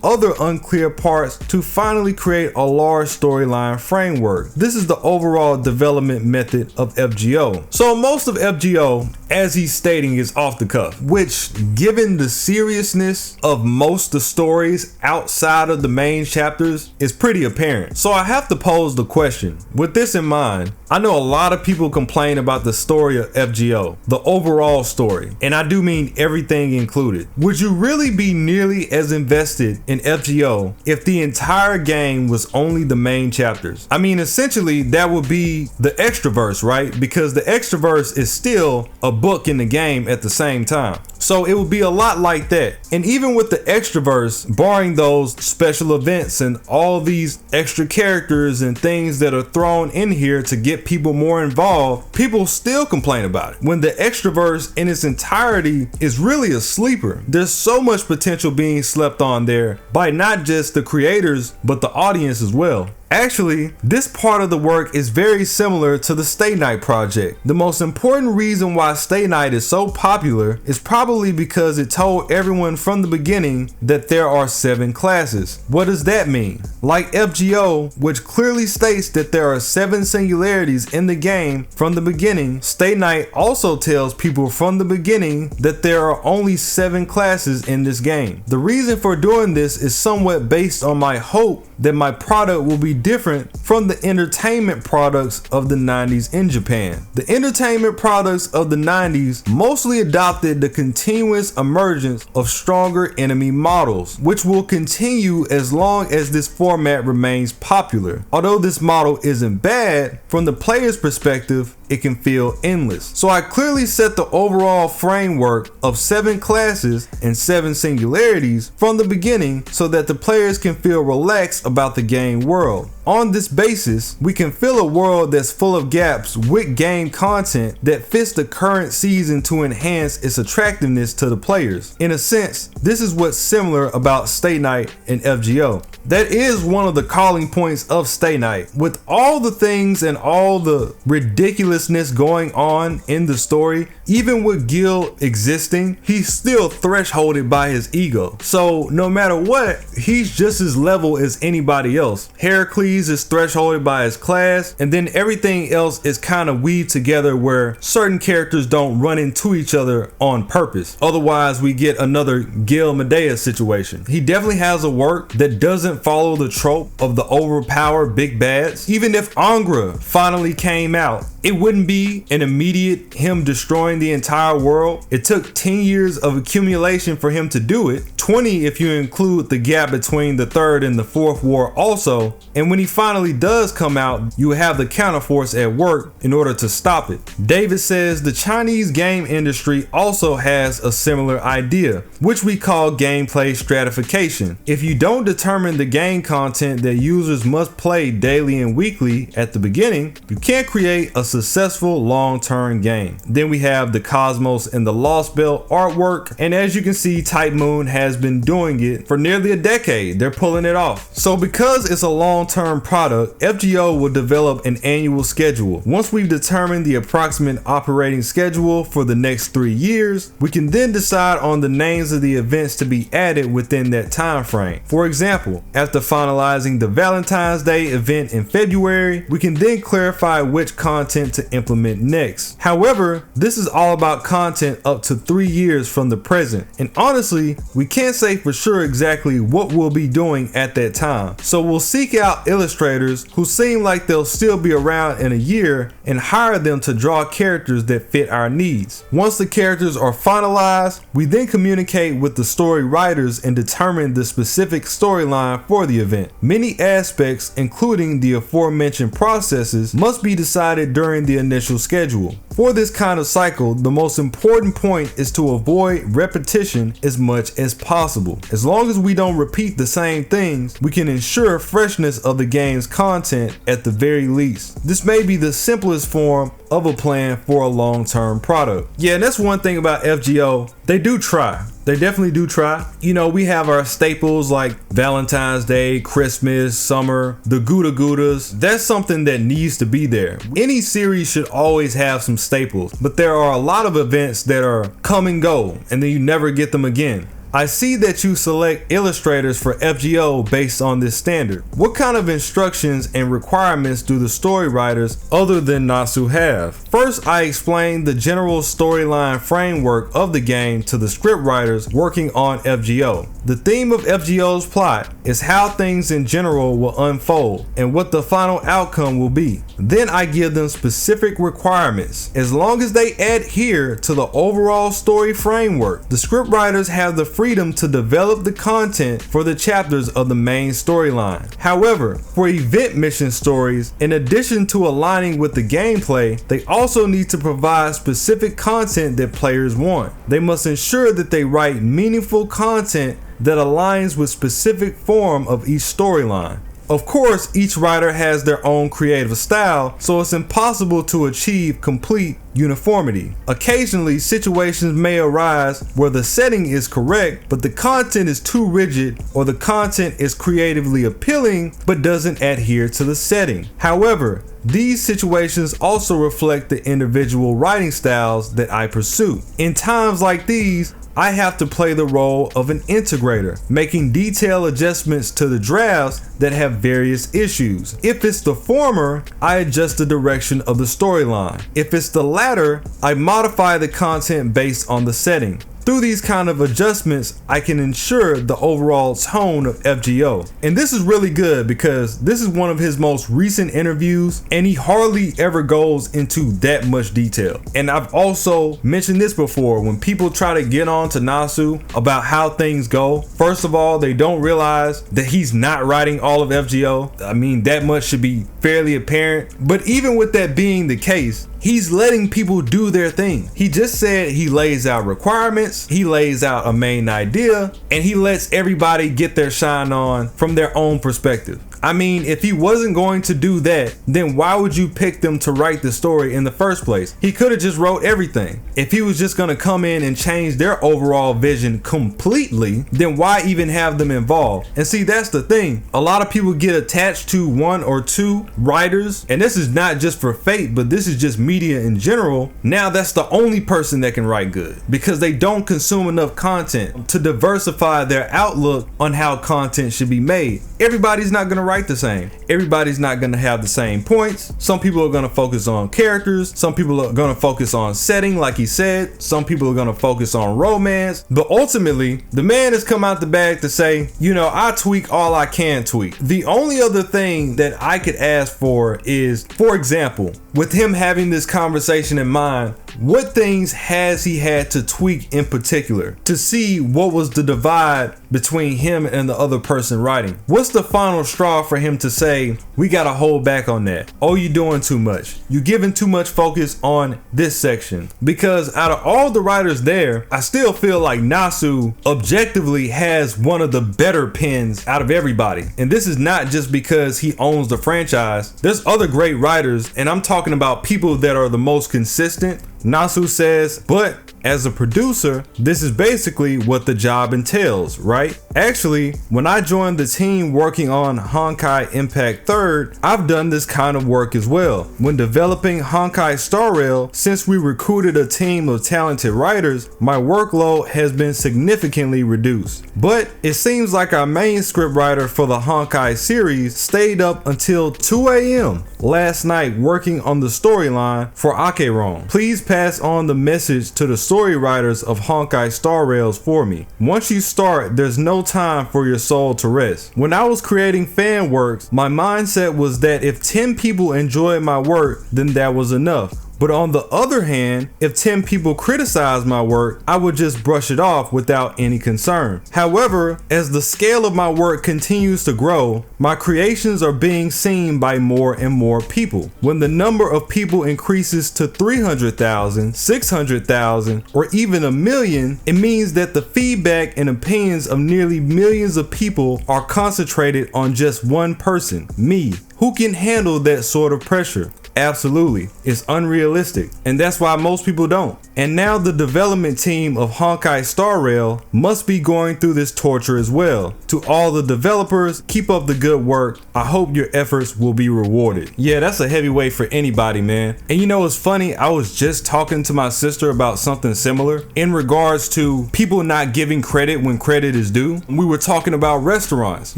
other unclear parts to finally create a large storyline framework. This is the overall development method of FGO. So most of FGO, as he's stating, is off the cuff, which, given the seriousness of most of the stories outside of the main chapters, is pretty apparent. So I have to pose the question. With this in mind, I know a lot of people complain about the story of FGO, the overall story, and I do mean everything included. Would you really be nearly as invested in FGO if the entire game was only the main chapters? I mean, essentially that would be the extraverse, right? Because the extraverse is still a book in the game at the same time. So it would be a lot like that. And even with the extraverse, barring those special events and all these extra characters and things that are thrown in here to get people more involved, people still complain about it. When the extraverse in its entirety is really a sleeper. There's so much potential being slept on there by not just the creators, but the audience as well. Actually, this part of the work is very similar to the Stay Night project. The most important reason why Stay Night is so popular is probably because it told everyone from the beginning that there are 7 classes. What does that mean? Like FGO, which clearly states that there are 7 singularities in the game from the beginning, Stay Night also tells people from the beginning that there are only 7 classes in this game. The reason for doing this is somewhat based on my hope that my product will be different from the entertainment products of the 90s in Japan. The entertainment products of the 90s mostly adopted the continuous emergence of stronger enemy models, which will continue as long as this format remains popular. Although this model isn't bad, from the player's perspective, it can feel endless. So I clearly set the overall framework of 7 classes and 7 singularities from the beginning so that the players can feel relaxed about the game world. On this basis, we can fill a world that's full of gaps with game content that fits the current season to enhance its attractiveness to the players. In a sense, this is what's similar about Stay Night and FGO. That is one of the calling points of Stay Night. With all the things and all the ridiculousness going on in the story, even with Gil existing, he's still thresholded by his ego. So no matter what, he's just as level as anybody else. Heracles is thresholded by his class, and then everything else is kind of weaved together where certain characters don't run into each other on purpose. Otherwise, we get another Gil Medea situation. He definitely has a work that doesn't follow the trope of the overpowered big bads. Even if Angra finally came out, it wouldn't be an immediate him destroying the entire world. It took 10 years of accumulation for him to do it, 20 if you include the gap between the 3rd and the 4th war also, and when he finally does come out, you have the counterforce at work in order to stop it. David says the Chinese game industry also has a similar idea, which we call gameplay stratification. If you don't determine the game content that users must play daily and weekly at the beginning, you can't create a successful long-term game. Then we have the Cosmos and the Lost Belt artwork, and as you can see, Type Moon has been doing it for nearly a decade. They're pulling it off. So because it's a long-term product, FGO will develop an annual schedule. Once we've determined the approximate operating schedule for the next 3 years, we can then decide on the names of the events to be added within that time frame. For example, after finalizing the Valentine's Day event in February, we can then clarify which content to implement next. However, this is all about content up to 3 years from the present, and honestly, we can't say for sure exactly what we'll be doing at that time. So we'll seek out illustrators who seem like they'll still be around in a year and hire them to draw characters that fit our needs. Once the characters are finalized, we then communicate with the story writers and determine the specific storyline for the event. Many aspects, including the aforementioned processes, must be decided during the initial schedule. For this kind of cycle, the most important point is to avoid repetition as much as possible. As long as we don't repeat the same things, we can ensure freshness of the game's content at the very least. This may be the simplest form of a plan for a long-term product. Yeah, and that's one thing about FGO. They do try. They definitely do try. You know, we have our staples like Valentine's Day, Christmas, summer, the Gouda Goudas. That's something that needs to be there. Any series should always have some staples, but there are a lot of events that are come and go, and then you never get them again. I see that you select illustrators for FGO based on this standard. What kind of instructions and requirements do the story writers other than Nasu have? First, I explained the general storyline framework of the game to the script writers working on FGO. The theme of FGO's plot is how things in general will unfold and what the final outcome will be. Then I give them specific requirements. As long as they adhere to the overall story framework, the script writers have the freedom to develop the content for the chapters of the main storyline. However, for event mission stories, in addition to aligning with the gameplay, they also need to provide specific content that players want. They must ensure that they write meaningful content that aligns with specific form of each storyline. Of course, each writer has their own creative style, so it's impossible to achieve complete uniformity. Occasionally, situations may arise where the setting is correct, but the content is too rigid, or the content is creatively appealing but doesn't adhere to the setting. However, these situations also reflect the individual writing styles that I pursue. In times like these, I have to play the role of an integrator, making detailed adjustments to the drafts that have various issues. If it's the former, I adjust the direction of the storyline. If it's the latter, I modify the content based on the setting. Through these kind of adjustments, I can ensure the overall tone of FGO. And this is really good because this is one of his most recent interviews and he hardly ever goes into that much detail. And I've also mentioned this before, when people try to get on to Nasu about how things go, first of all, they don't realize that he's not writing all of FGO. I mean, that much should be fairly apparent. But even with that being the case, he's letting people do their thing. He just said he lays out requirements, he lays out a main idea, and he lets everybody get their shine on from their own perspective. I mean, if he wasn't going to do that, then why would you pick them to write the story in the first place? He could have just wrote everything. If he was just going to come in and change their overall vision completely, then why even have them involved? And see, that's the thing. A lot of people get attached to one or two writers, and this is not just for Fate, but this is just media in general. Now that's the only person that can write good because they don't consume enough content to diversify their outlook on how content should be made. Everybody's not going to write the same. Everybody's not going to have the same points. Some people are going to focus on characters. Some people are going to focus on setting, like he said. Some people are going to focus on romance. But ultimately, the man has come out the bag to say, you know, I tweak all I can tweak. The only other thing that I could ask for is, for example, with him having this conversation in mind, what things has he had to tweak in particular to see what was the divide between him and the other person writing? What's the final straw for him to say, we gotta hold back on that? Oh, you're doing too much. You're giving too much focus on this section. Because out of all the writers there, I still feel like Nasu objectively has one of the better pens out of everybody. And this is not just because he owns the franchise. There's other great writers, and I'm talking about people that are the most consistent. Nasu says, but as a producer, this is basically what the job entails, right? Actually, when I joined the team working on Honkai Impact 3rd, I've done this kind of work as well. When developing Honkai Star Rail, since we recruited a team of talented writers, my workload has been significantly reduced. But it seems like our main scriptwriter for the Honkai series stayed up until 2 a.m. last night working on the storyline for Acheron. Please pass on the message to the story writers of Honkai Star Rails for me. Once you start, there's no time for your soul to rest. When I was creating fan works, my mindset was that if 10 people enjoyed my work, then that was enough. But on the other hand, if 10 people criticize my work, I would just brush it off without any concern. However, as the scale of my work continues to grow, my creations are being seen by more and more people. When the number of people increases to 300,000, 600,000, or even a million, it means that the feedback and opinions of nearly millions of people are concentrated on just one person, me. Who can handle that sort of pressure? Absolutely, it's unrealistic, and that's why most people don't. And now the development team of Honkai Star Rail must be going through this torture as well. To all the developers, keep up the good work. I hope your efforts will be rewarded. Yeah, that's a heavy weight for anybody, man. And you know, it's funny, I was just talking to my sister about something similar in regards to people not giving credit when credit is due. We were talking about restaurants.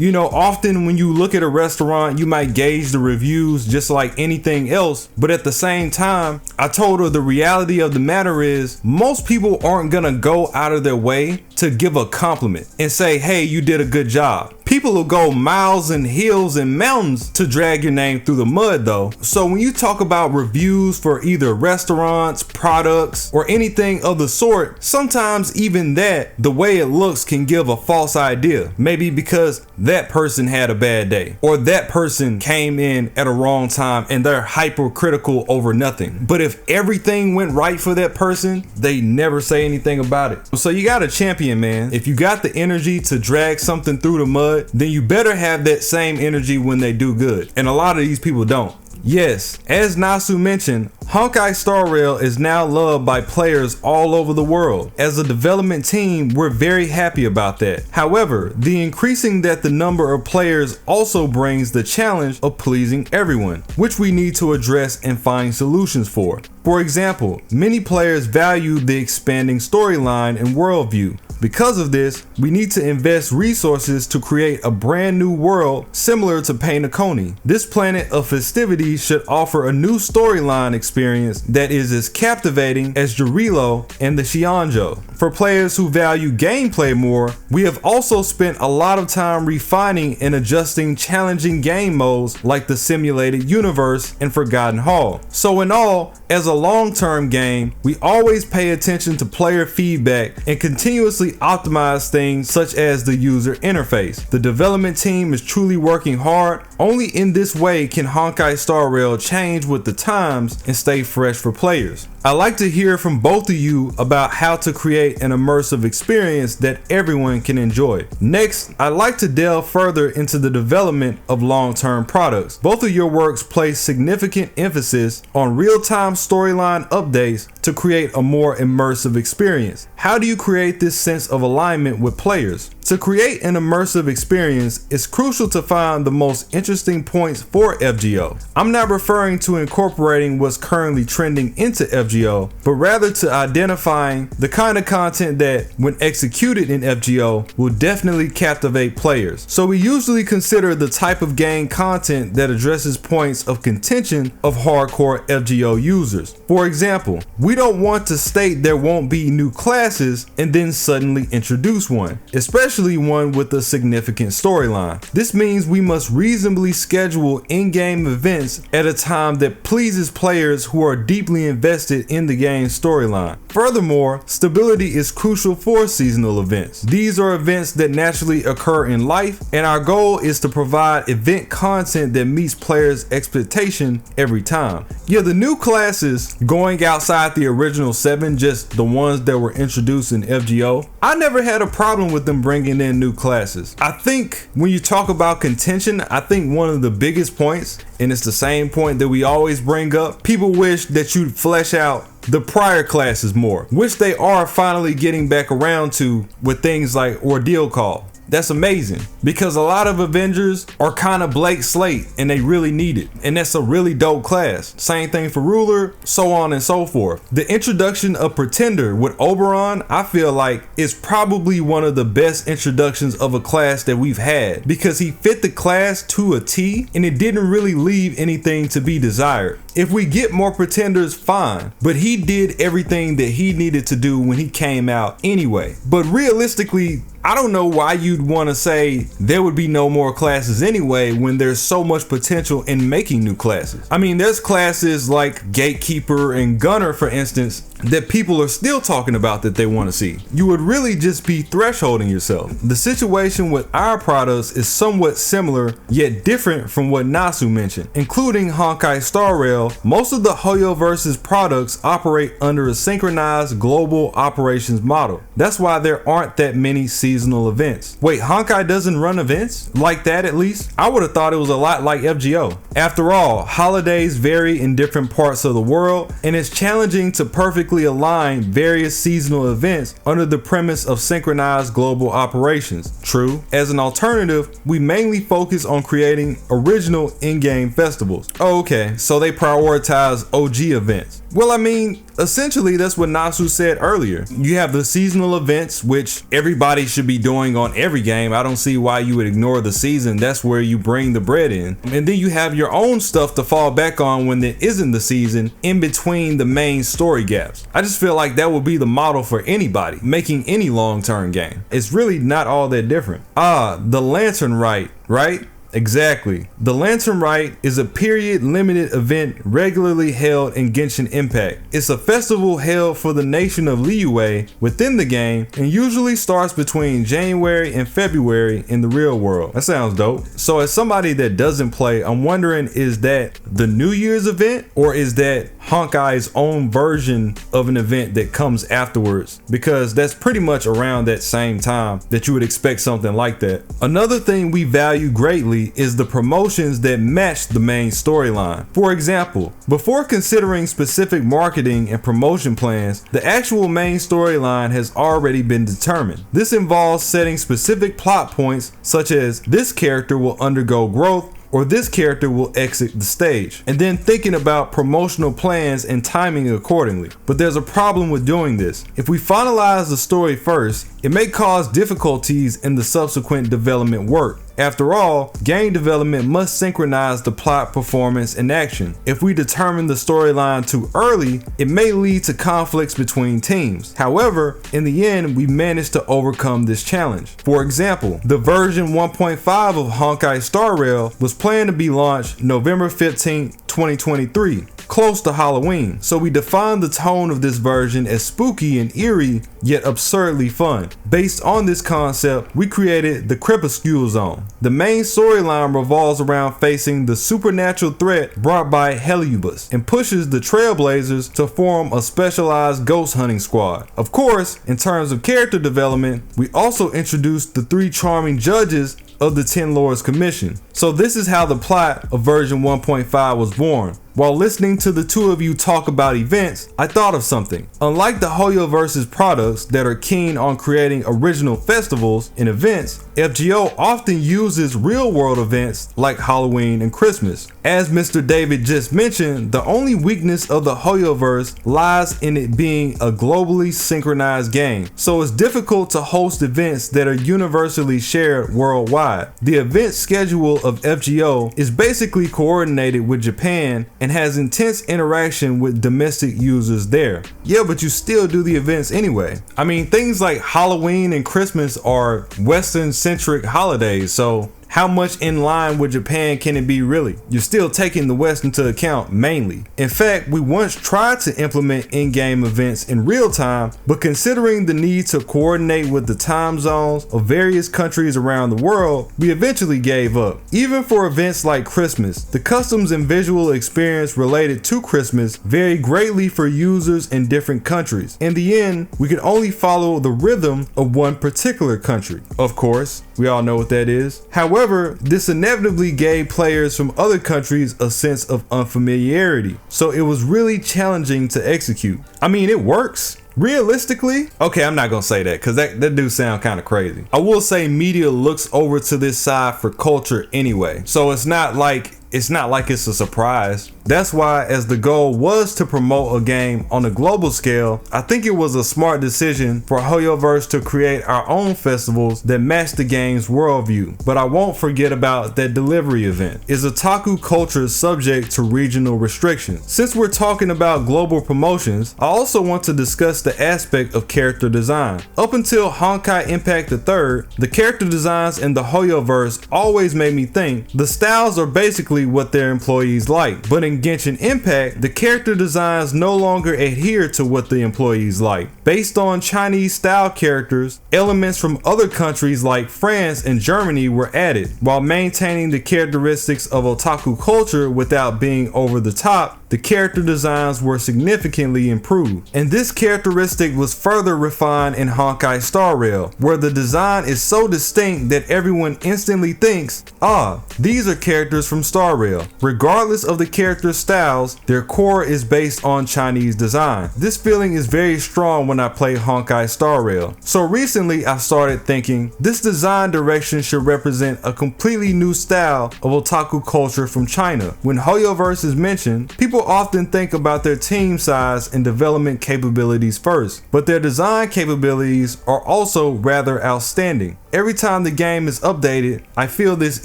You know, often when you look at a restaurant, you might gauge the reviews just like anything else. But at the same time, I told her the reality of the matter is most people aren't gonna go out of their way to give a compliment and say, hey, you did a good job. People will go miles and hills and mountains to drag your name through the mud though. So when you talk about reviews for either restaurants, products, or anything of the sort, sometimes even that, the way it looks can give a false idea. Maybe because that person had a bad day, or that person came in at a wrong time and they're hypercritical over nothing. But if everything went right for that person, they never say anything about it. So you got a champion, man. If you got the energy to drag something through the mud, then you better have that same energy when they do good. And a lot of these people don't. Yes, as Nasu mentioned, Honkai Star Rail is now loved by players all over the world. As a development team, we're very happy about that. However, the increasing that the number of players also brings the challenge of pleasing everyone, which we need to address and find solutions for. For example, many players value the expanding storyline and worldview, Because of this, we need to invest resources to create a brand new world similar to Kinoko. This planet of festivity should offer a new storyline experience that is as captivating as Jirilo and the Xianzhou. For players who value gameplay more, we have also spent a lot of time refining and adjusting challenging game modes like the Simulated Universe and Forgotten Hall. So in all, as a long-term game, we always pay attention to player feedback and continuously optimize things such as the user interface. The development team is truly working hard. Only in this way can Honkai Star Rail change with the times and stay fresh for players. I'd like to hear from both of you about how to create an immersive experience that everyone can enjoy. Next, I'd like to delve further into the development of long-term products. Both of your works place significant emphasis on real-time storyline updates to create a more immersive experience. How do you create this sense of alignment with players? To create an immersive experience, it's crucial to find the most interesting points for FGO. I'm not referring to incorporating what's currently trending into FGO, but rather to identifying the kind of content that, when executed in FGO, will definitely captivate players. So we usually consider the type of game content that addresses points of contention of hardcore FGO users. For example, we don't want to state there won't be new classes and then suddenly introduce one, especially one with a significant storyline. This means we must reasonably schedule in-game events at a time that pleases players who are deeply invested in the game's storyline. Furthermore, stability is crucial for seasonal events. These are events that naturally occur in life, and our goal is to provide event content that meets players' expectation every time. Yeah, the new classes going outside the original 7, just the ones that were introduced in FGO, I never had a problem with them bringing in new classes. I think when you talk about contention, I think one of the biggest points, and it's the same point that we always bring up, people wish that you'd flesh out the prior classes more, which they are finally getting back around to with things like Ordeal Call. That's amazing, because a lot of Avengers are kind of blank slate and they really need it, and that's a really dope class. Same thing for Ruler, so on and so forth. The introduction of Pretender with Oberon, I feel like, is probably one of the best introductions of a class that we've had, because he fit the class to a T and it didn't really leave anything to be desired. If we get more Pretenders, fine, but he did everything that he needed to do when he came out anyway. But realistically, I don't know why you'd want to say there would be no more classes anyway when there's so much potential in making new classes. I mean, there's classes like Gatekeeper and Gunner, for instance, that people are still talking about that they want to see. You would really just be thresholding yourself. The situation with our products is somewhat similar yet different from what Nasu mentioned. Including Honkai Star Rail, most of the Hoyoverse's products operate under a synchronized global operations model. That's why there aren't that many seasonal events. Wait, Honkai doesn't run events like that? At least I would have thought it was a lot like FGO. After all, holidays vary in different parts of the world, and it's challenging to perfectly align various seasonal events under the premise of synchronized global operations. True, as an alternative, we mainly focus on creating original in-game festivals. Oh, okay, so they prioritize OG events. Well, I mean, essentially that's what Nasu said earlier. You have the seasonal events, which everybody should be doing on every game. I don't see why you would ignore the season. That's where you bring the bread in. And then you have your own stuff to fall back on when there isn't the season, in between the main story gaps. I just feel like that would be the model for anybody making any long-term game. It's really not all that different. The Lantern Rite, right? Exactly. The Lantern Rite is a period limited event regularly held in Genshin Impact. It's a festival held for the nation of Liyue within the game and usually starts between January and February in the real world. That sounds dope. So as somebody that doesn't play, I'm wondering, is that the New Year's event, or is that Honkai's own version of an event that comes afterwards? Because that's pretty much around that same time that you would expect something like that. Another thing we value greatly is the promotions that match the main storyline. For example, before considering specific marketing and promotion plans, the actual main storyline has already been determined. This involves setting specific plot points, such as this character will undergo growth or this character will exit the stage, and then thinking about promotional plans and timing accordingly. But there's a problem with doing this. If we finalize the story first, it may cause difficulties in the subsequent development work. After all, game development must synchronize the plot, performance, and action. If we determine the storyline too early, it may lead to conflicts between teams. However, in the end, we managed to overcome this challenge. For example, the version 1.5 of Honkai Star Rail was planned to be launched November 15, 2023, close to Halloween. So we defined the tone of this version as spooky and eerie, yet absurdly fun. Based on this concept, we created the Crepuscule Zone. The main storyline revolves around facing the supernatural threat brought by Heliobus and pushes the Trailblazers to form a specialized ghost hunting squad. Of course, in terms of character development, we also introduced the 3 charming judges of the 10 Lords Commission. So this is how the plot of version 1.5 was born. While listening to the two of you talk about events, I thought of something. Unlike the Hoyoverse's products that are keen on creating original festivals and events, FGO often uses real-world events like Halloween and Christmas. As Mr. David just mentioned, the only weakness of the Hoyoverse lies in it being a globally synchronized game, so it's difficult to host events that are universally shared worldwide. The event schedule of FGO is basically coordinated with Japan and has intense interaction with domestic users there. Yeah, but you still do the events anyway. I mean, things like Halloween and Christmas are Western-centric holidays, so how much in line with Japan can it be really? You're still taking the West into account mainly. In fact, we once tried to implement in-game events in real time, but considering the need to coordinate with the time zones of various countries around the world, we eventually gave up. Even for events like Christmas, the customs and visual experience related to Christmas vary greatly for users in different countries. In the end, we could only follow the rhythm of one particular country. Of course, we all know what that is. However, this inevitably gave players from other countries a sense of unfamiliarity, so it was really challenging to execute. I mean, it works. Realistically, okay, I'm not gonna say that because that do sound kind of crazy. I will say media looks over to this side for culture anyway, so it's not like it's a surprise. That's why, as the goal was to promote a game on a global scale, I think it was a smart decision for Hoyoverse to create our own festivals that match the game's worldview. But I won't forget about that delivery event. Is otaku culture subject to regional restrictions? Since we're talking about global promotions, I also want to discuss the aspect of character design. Up until Honkai Impact III, the character designs in the Hoyoverse always made me think the styles are basically what their employees like, but in Genshin Impact, the character designs no longer adhere to what the employees like. Based on Chinese style characters, elements from other countries like France and Germany were added, while maintaining the characteristics of otaku culture without being over the top. The character designs were significantly improved, and this characteristic was further refined in Honkai Star Rail, where the design is so distinct that everyone instantly thinks, ah, these are characters from Star Rail. Regardless of the character styles, their core is based on Chinese design. This feeling is very strong when I play Honkai Star Rail. So recently I started thinking, this design direction should represent a completely new style of otaku culture from China. When Hoyoverse is mentioned, people often think about their team size and development capabilities first, but their design capabilities are also rather outstanding. Every time the game is updated, I feel this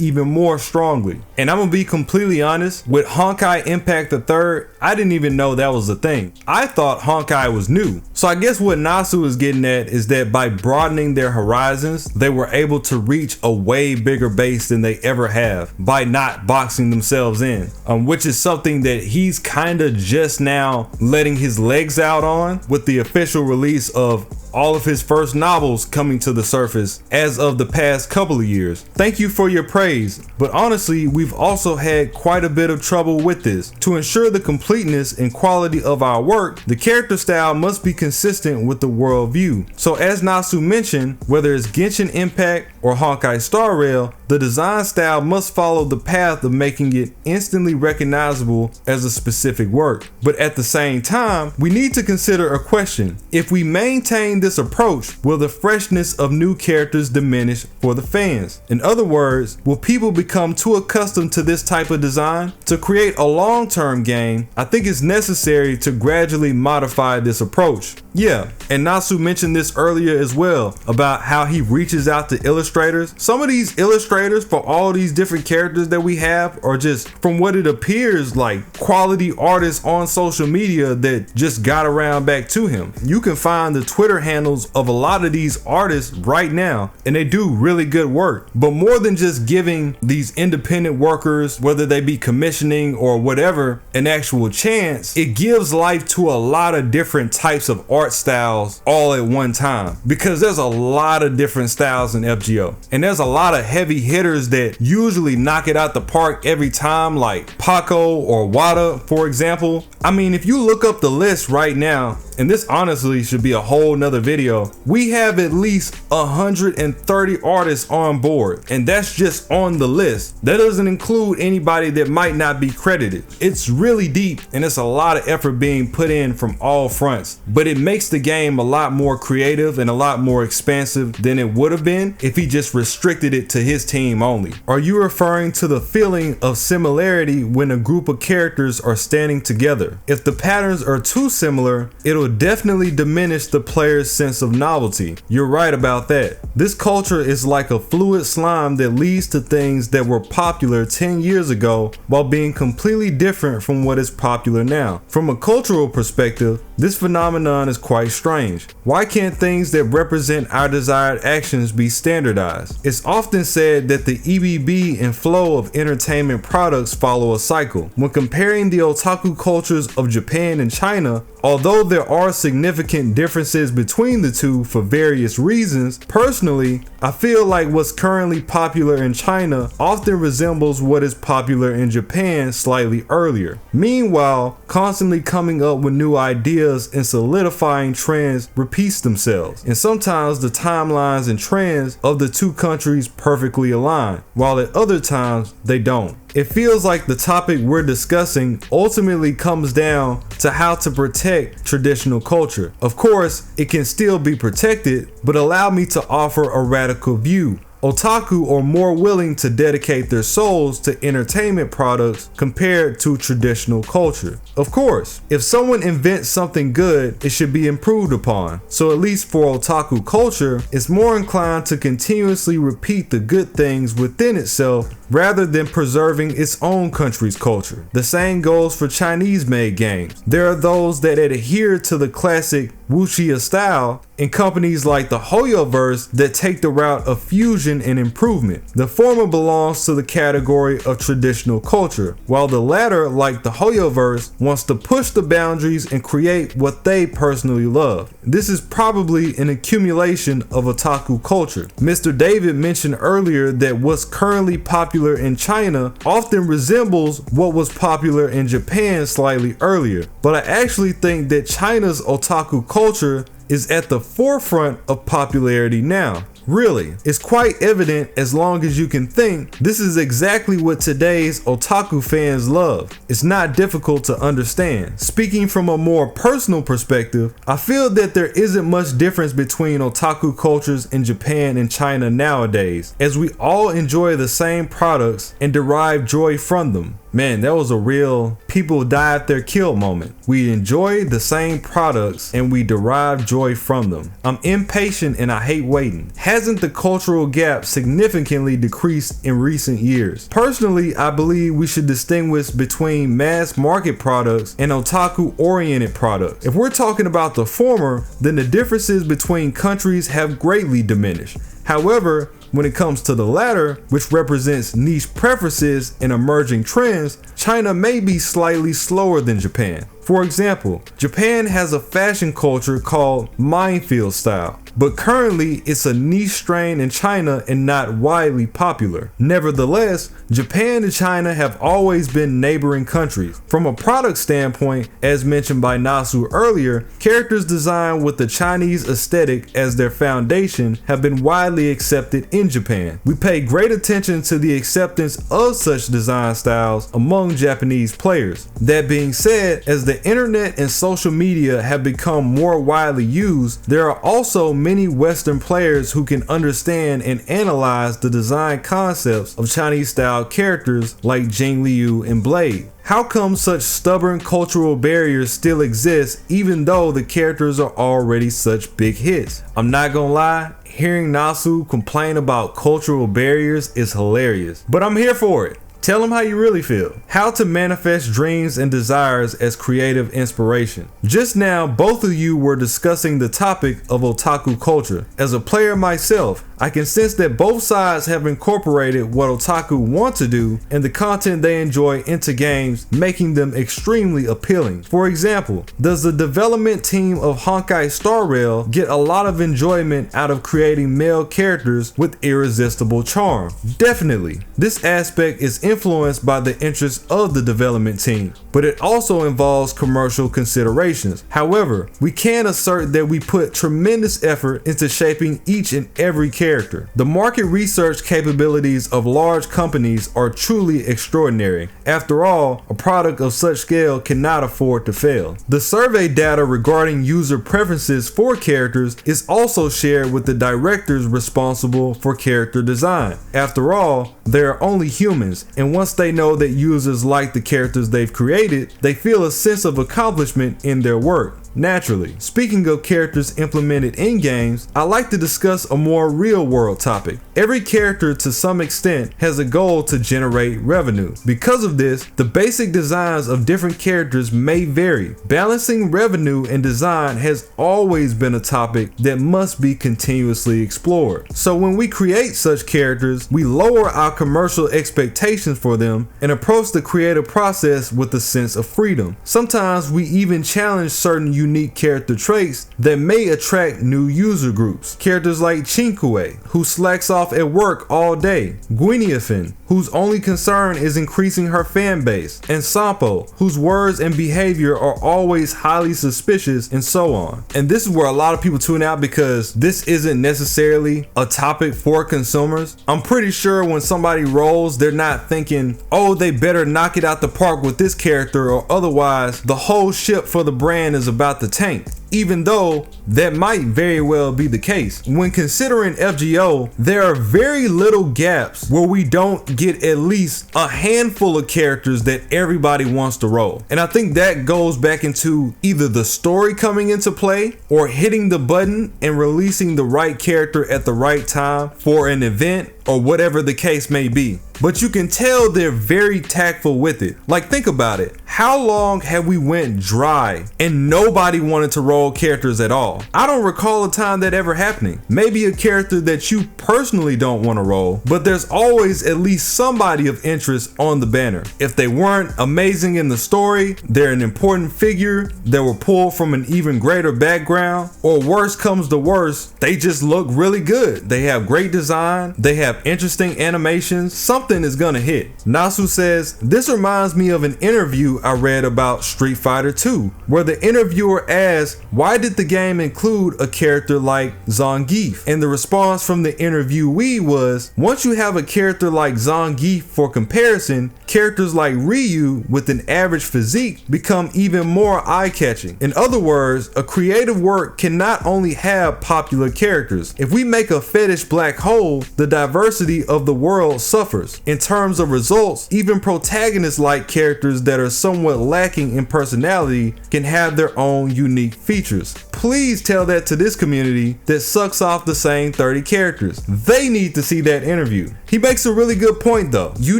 even more strongly. And I'm gonna be completely honest, with Honkai Impact III, I didn't even know that was a thing. I thought Honkai was new. So I guess what Nasu is getting at is that by broadening their horizons, they were able to reach a way bigger base than they ever have by not boxing themselves in, which is something that he's kind of just now letting his legs out on with the official release of all of his first novels coming to the surface as of the past couple of years. Thank you for your praise, but honestly, we've also had quite a bit of trouble with this. To ensure the completeness and quality of our work, the character style must be consistent with the worldview. So as Nasu mentioned, whether it's Genshin Impact or Honkai Star Rail, the design style must follow the path of making it instantly recognizable as a specific work. But at the same time, we need to consider a question. If we maintain this approach, will the freshness of new characters diminish for the fans? In other words, will people become too accustomed to this type of design? To create a long-term game, I think it's necessary to gradually modify this approach. Yeah, and Nasu mentioned this earlier as well, about how he reaches out to illustrators. Some of these illustrators for all these different characters that we have are just, from what it appears, like quality artists on social media that just got around back to him. You can find the Twitter handles of a lot of these artists right now, and they do really good work. But more than just giving these independent workers, whether they be commissioning or whatever, an actual chance, it gives life to a lot of different types of art styles all at one time, because there's a lot of different styles in FGO, and there's a lot of heavy hitters that usually knock it out the park every time, like Paco or Wada, for example. I mean, if you look up the list right now, and this honestly should be a whole nother video, we have at least 130 artists on board, and that's just on the list. That doesn't include anybody that might not be credited. It's really deep, and it's a lot of effort being put in from all fronts, but it makes the game a lot more creative and a lot more expansive than it would have been if he just restricted it to his team only. Are you referring to the feeling of similarity when a group of characters are standing together? If the patterns are too similar, it'll definitely diminish the player's sense of novelty. You're right about that. This culture is like a fluid slime that leads to things that were popular 10 years ago while being completely different from what is popular now. From a cultural perspective, this phenomenon is quite strange. Why can't things that represent our desired actions be standardized? It's often said that the EBB and flow of entertainment products follow a cycle. When comparing the otaku cultures of Japan and China, although there are significant differences between the two for various reasons, personally, I feel like what's currently popular in China often resembles what is popular in Japan slightly earlier. Meanwhile, constantly coming up with new ideas and solidifying trends repeats themselves, and sometimes the timelines and trends of the two countries perfectly align, while at other times they don't. It feels like the topic we're discussing ultimately comes down to how to protect traditional culture. Of course, it can still be protected, but allow me to offer a radical view. Otaku are more willing to dedicate their souls to entertainment products compared to traditional culture. Of course, if someone invents something good, it should be improved upon. So at least for otaku culture, it's more inclined to continuously repeat the good things within itself rather than preserving its own country's culture. The same goes for Chinese-made games. There are those that adhere to the classic wuxia style, and companies like the Hoyoverse that take the route of fusion and improvement. The former belongs to the category of traditional culture, while the latter, like the Hoyoverse, wants to push the boundaries and create what they personally love. This is probably an accumulation of otaku culture. Mr. David mentioned earlier that what's currently popular in China often resembles what was popular in Japan slightly earlier, but I actually think that China's otaku culture is at the forefront of popularity now. Really, it's quite evident as long as you can think. This is exactly what today's otaku fans love. It's not difficult to understand. Speaking from a more personal perspective, I feel that there isn't much difference between otaku cultures in Japan and China nowadays, as we all enjoy the same products and derive joy from them. Man, that was a real people die at their kill moment. We enjoy the same products and we derive joy from them. I'm impatient and I hate waiting. Hasn't the cultural gap significantly decreased in recent years? Personally, I believe we should distinguish between mass market products and otaku oriented products. If we're talking about the former, then the differences between countries have greatly diminished. However, when it comes to the latter, which represents niche preferences and emerging trends, China may be slightly slower than Japan. For example, Japan has a fashion culture called minefield style. but currently it's a niche strain in China and not widely popular. Nevertheless, Japan and China have always been neighboring countries. From a product standpoint, as mentioned by Nasu earlier, characters designed with the Chinese aesthetic as their foundation have been widely accepted in Japan. We pay great attention to the acceptance of such design styles among Japanese players. That being said, as the internet and social media have become more widely used, there are also many Western players who can understand and analyze the design concepts of Chinese style characters like Jing Liu and Blade. How come such stubborn cultural barriers still exist even though the characters are already such big hits? I'm not gonna lie, hearing Nasu complain about cultural barriers is hilarious, but I'm here for it. Tell them how you really feel. How to manifest dreams and desires as creative inspiration. Just now, both of you were discussing the topic of otaku culture. As a player myself, I can sense that both sides have incorporated what otaku want to do and the content they enjoy into games, making them extremely appealing. For example, does the development team of Honkai Star Rail get a lot of enjoyment out of creating male characters with irresistible charm? Definitely. This aspect is influenced by the interests of the development team, but it also involves commercial considerations. However, we can assert that we put tremendous effort into shaping each and every character. The market research capabilities of large companies are truly extraordinary. After all, a product of such scale cannot afford to fail. The survey data regarding user preferences for characters is also shared with the directors responsible for character design. After all, they are only humans, and once they know that users like the characters they've created, they feel a sense of accomplishment in their work. Naturally, speaking of characters implemented in games, I like to discuss a more real-world topic. Every character to some extent has a goal to generate revenue. Because of this, the basic designs of different characters may vary. Balancing revenue and design has always been a topic that must be continuously explored. So when we create such characters, we lower our commercial expectations for them and approach the creative process with a sense of freedom. Sometimes we even challenge certain unique character traits that may attract new user groups. Characters like Chinkue, who slacks off at work all day, Guinevere, whose only concern is increasing her fan base, and Sampo, whose words and behavior are always highly suspicious, and so on. And this is where a lot of people tune out because this isn't necessarily a topic for consumers. I'm pretty sure when somebody rolls, they're not thinking, oh, they better knock it out the park with this character or otherwise the whole ship for the brand is about to tank. Even though that might very well be the case. When considering FGO, there are very little gaps where we don't get at least a handful of characters that everybody wants to roll. And I think that goes back into either the story coming into play or hitting the button and releasing the right character at the right time for an event or whatever the case may be. But you can tell they're very tactful with it. Like, think about it. How long have we went dry and nobody wanted to roll characters at all? I don't recall a time that ever happening. Maybe a character that you personally don't want to roll, but there's always at least somebody of interest on the banner. If they weren't amazing in the story, they're an important figure that were pulled from an even greater background, or worse comes to worse, they just look really good. They have great design, they have interesting animations, something is gonna hit. Nasu says, this reminds me of an interview I read about Street Fighter 2, where the interviewer asked, why did the game include a character like Zangief? And the response from the interviewee was, once you have a character like Zangief for comparison, characters like Ryu with an average physique become even more eye-catching. In other words, a creative work can not only have popular characters. If we make a fetish black hole, the diversity of the world suffers. In terms of results, even protagonist-like characters that are somewhat lacking in personality can have their own unique features. Please tell that to this community that sucks off the same 30 characters. They need to see that interview. He makes a really good point though. You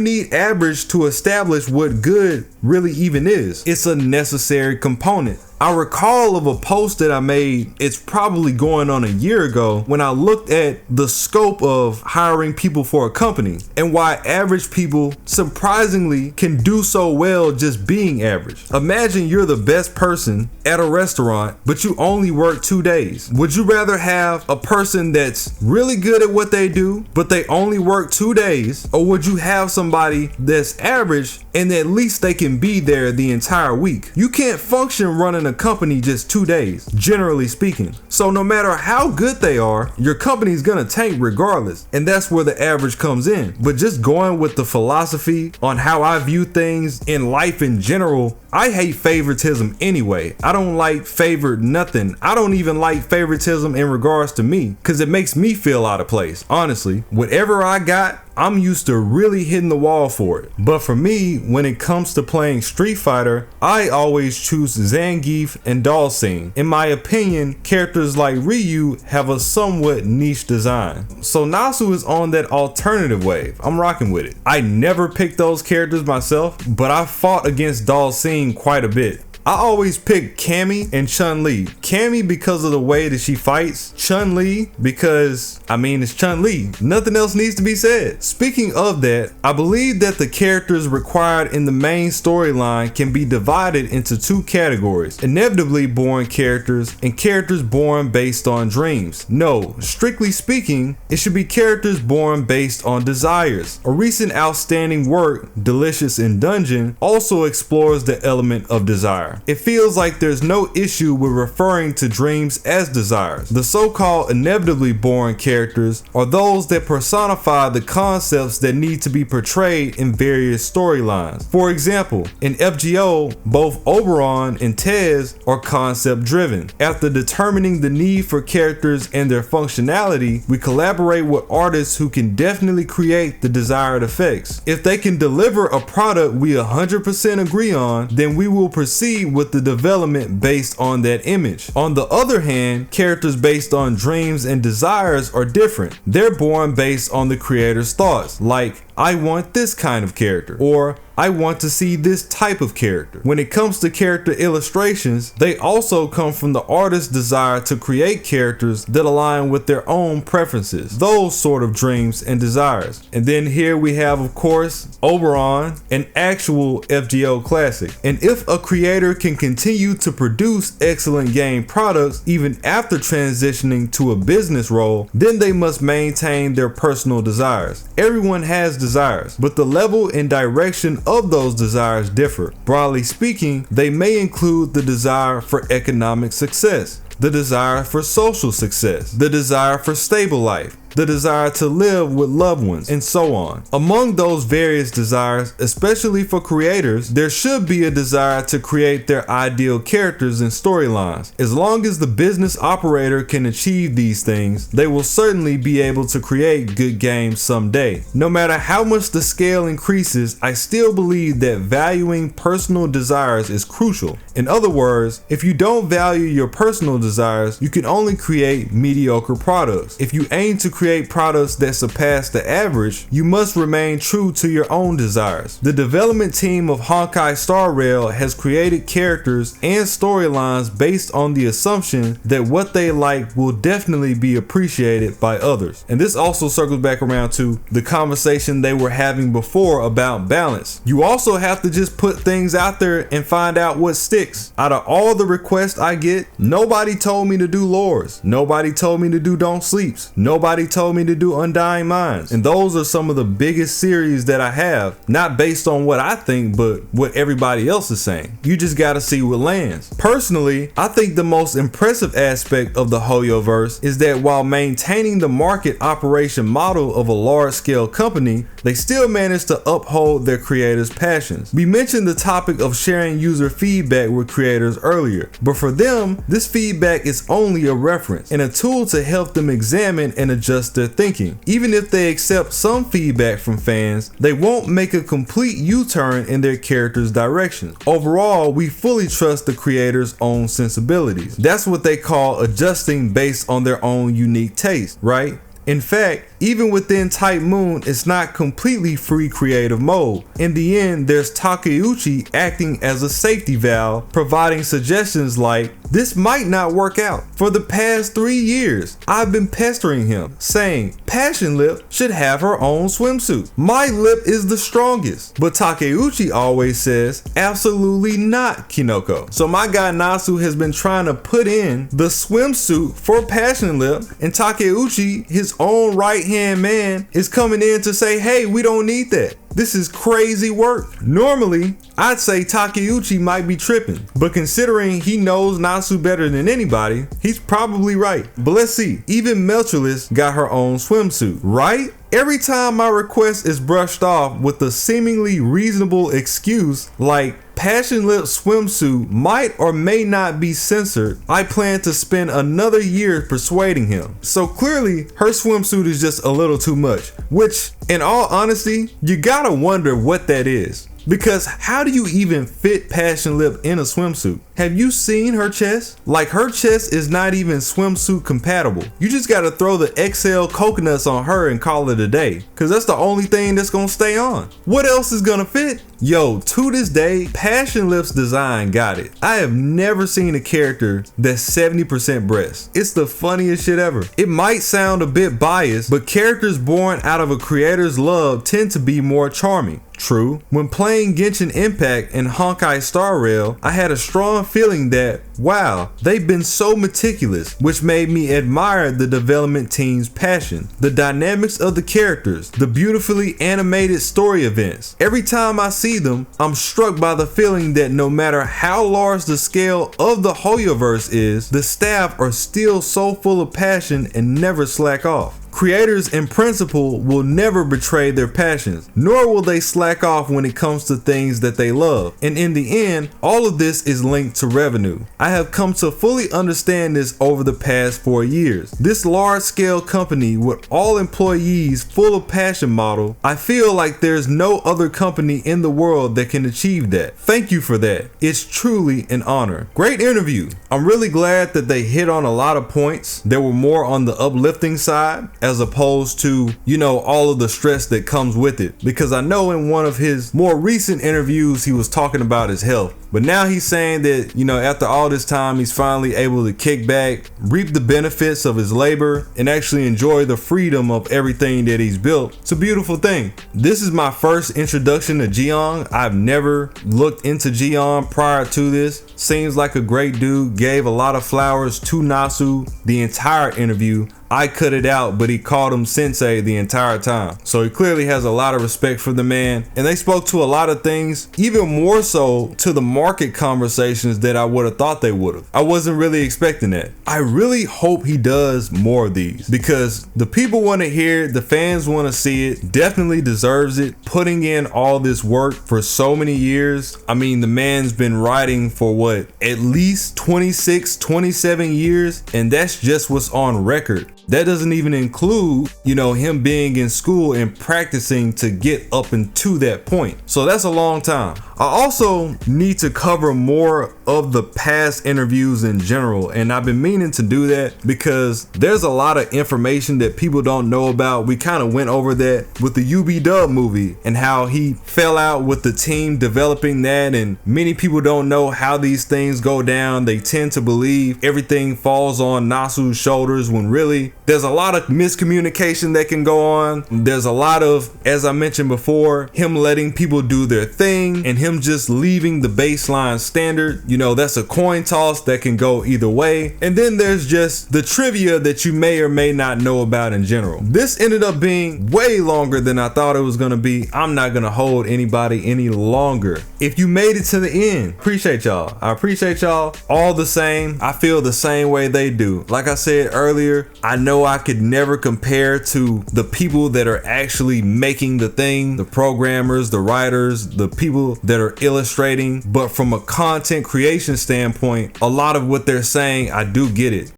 need average to establish what good really even is. It's a necessary component. I recall of a post that I made, it's probably going on a year ago, when I looked at the scope of hiring people for a company and why average people surprisingly can do so well just being average. Imagine you're the best person at a restaurant, but you only work 2 days. Would you rather have a person that's really good at what they do, but they only work 2 days, or would you have somebody that's average and at least they can be there the entire week? You can't function running a company just 2 days, generally speaking. So no matter how good they are, your company's gonna tank regardless, and that's where the average comes in. But just going with the philosophy on how I view things in life in general, I hate favoritism anyway. I don't like favored nothing. I don't even like favoritism in regards to me, because it makes me feel out of place. Honestly, whatever I got, I'm used to really hitting the wall for it. But for me, when it comes to playing Street Fighter, I always choose Zangief and Dalsim. In my opinion, characters like Ryu have a somewhat niche design. So Nasu is on that alternative wave. I'm rocking with it. I never picked those characters myself, but I fought against Dalsim quite a bit. I always pick Cammy and Chun-Li. Cammy because of the way that she fights. Chun-Li because, it's Chun-Li. Nothing else needs to be said. Speaking of that, I believe that the characters required in the main storyline can be divided into 2 categories. Inevitably born characters and characters born based on dreams. No, strictly speaking, it should be characters born based on desires. A recent outstanding work, Delicious in Dungeon, also explores the element of desire. It feels like there's no issue with referring to dreams as desires. The so-called inevitably born characters are those that personify the concepts that need to be portrayed in various storylines. For example, in FGO, both Oberon and Tez are concept driven. After determining the need for characters and their functionality, we collaborate with artists who can definitely create the desired effects. If they can deliver a product we 100% agree on, then we will proceed with the development based on that image. On the other hand, characters based on dreams and desires are different. They're born based on the creator's thoughts, like, I want this kind of character, or I want to see this type of character. When it comes to character illustrations, they also come from the artist's desire to create characters that align with their own preferences, those sort of dreams and desires. And then here we have, of course, Oberon, an actual FGO classic. And if a creator can continue to produce excellent game products even after transitioning to a business role, then they must maintain their personal desires. Everyone has desires, but the level and direction of those desires differ. Broadly speaking, they may include the desire for economic success, the desire for social success, the desire for stable life, the desire to live with loved ones, and so on. Among those various desires, especially for creators, there should be a desire to create their ideal characters and storylines. As long as the business operator can achieve these things, they will certainly be able to create good games someday. No matter how much the scale increases, I still believe that valuing personal desires is crucial. In other words, if you don't value your personal desires, you can only create mediocre products. If you aim to create products that surpass the average, you must remain true to your own desires. The development team of Honkai Star Rail has created characters and storylines based on the assumption that what they like will definitely be appreciated by others. And this also circles back around to the conversation they were having before about balance. You also have to just put things out there and find out what sticks. Out of all the requests I get, nobody told me to do lores. Nobody told me to do Don't Sleeps. Nobody told me to do Undying Minds. And those are some of the biggest series that I have, not based on what I think, but what everybody else is saying. You just gotta see what lands. Personally, I think the most impressive aspect of the Hoyoverse is that while maintaining the market operation model of a large-scale company, they still manage to uphold their creators' passions. We mentioned the topic of sharing user feedback with creators earlier, but for them, this feedback is only a reference and a tool to help them examine and adjust their thinking. Even if they accept some feedback from fans, they won't make a complete U-turn in their character's direction. Overall, we fully trust the creator's own sensibilities. That's what they call adjusting based on their own unique taste, right? In fact, even within Type Moon, it's not completely free creative mode. In the end, there's Takeuchi acting as a safety valve, providing suggestions like, this might not work out. For the past 3 years, I've been pestering him, saying Passion Lip should have her own swimsuit. My lip is the strongest. But Takeuchi always says, absolutely not, Kinoko. So my guy Nasu has been trying to put in the swimsuit for Passion Lip, and Takeuchi, his own right-hand man, is coming in to say, hey, we don't need that. This is crazy work. Normally, I'd say Takeuchi might be tripping, but considering he knows Nasu better than anybody, he's probably right. But let's see, even Meltreless got her own swimsuit, right? Every time my request is brushed off with a seemingly reasonable excuse like Passion Lip swimsuit might or may not be censored, I plan to spend another year persuading him. So clearly, her swimsuit is just a little too much, which, in all honesty, you gotta wonder what that is. Because how do you even fit Passion Lip in a swimsuit? Have you seen her chest? Like, her chest is not even swimsuit compatible. You just gotta throw the XL coconuts on her and call it a day, cause that's the only thing that's gonna stay on. What else is gonna fit? Yo, to this day, Passion Lip's design got it. I have never seen a character that's 70% breast. It's the funniest shit ever. It might sound a bit biased, but characters born out of a creator's love tend to be more charming. True. When playing Genshin Impact and Honkai Star Rail, I had a strong feeling that, wow, they've been so meticulous, which made me admire the development team's passion, the dynamics of the characters, the beautifully animated story events. Every time I see them, I'm struck by the feeling that no matter how large the scale of the Hoyoverse is, the staff are still so full of passion and never slack off. Creators in principle will never betray their passions, nor will they slack off when it comes to things that they love. And in the end, all of this is linked to revenue. I have come to fully understand this over the past 4 years. This large-scale company with all employees full of passion model, I feel like there's no other company in the world that can achieve that. Thank you for that. It's truly an honor. Great interview. I'm really glad that they hit on a lot of points that were more on the uplifting side, as opposed to, you know, all of the stress that comes with it. Because I know in one of his more recent interviews, he was talking about his health. But now he's saying that, you know, after all this time, he's finally able to kick back, reap the benefits of his labor, and actually enjoy the freedom of everything that he's built. It's a beautiful thing. This is my first introduction to Jiang. I've never looked into Jiang prior to this. Seems like a great dude, gave a lot of flowers to Nasu the entire interview. I cut it out, but he called him sensei the entire time. So he clearly has a lot of respect for the man. And they spoke to a lot of things, even more so to the market conversations that I would have thought they would have. I wasn't really expecting that. I really hope he does more of these, because the people want to hear it, the fans want to see it, definitely deserves it. Putting in all this work for so many years. I mean, the man's been writing for what, at least 26, 27 years, and that's just what's on record. That doesn't even include, you know, him being in school and practicing to get up into that point. So that's a long time. I also need to cover more of the past interviews in general, and I've been meaning to do that because there's a lot of information that people don't know about. We kind of went over that with the UB-Dub movie and how he fell out with the team developing that, and many people don't know how these things go down. They tend to believe everything falls on Nasu's shoulders when really there's a lot of miscommunication that can go on. There's a lot of, as I mentioned before, him letting people do their thing and him just leaving the baseline standard. You know, that's a coin toss that can go either way. And then there's just the trivia that you may or may not know about in general. This ended up being way longer than I thought it was gonna be. I'm not gonna hold anybody any longer. If you made it to the end, appreciate y'all. I appreciate y'all all the same. I feel the same way they do. Like I said earlier, I know I could never compare to the people that are actually making the thing, the programmers, the writers, the people that are illustrating, but from a content creation standpoint, a lot of what they're saying, I do get it.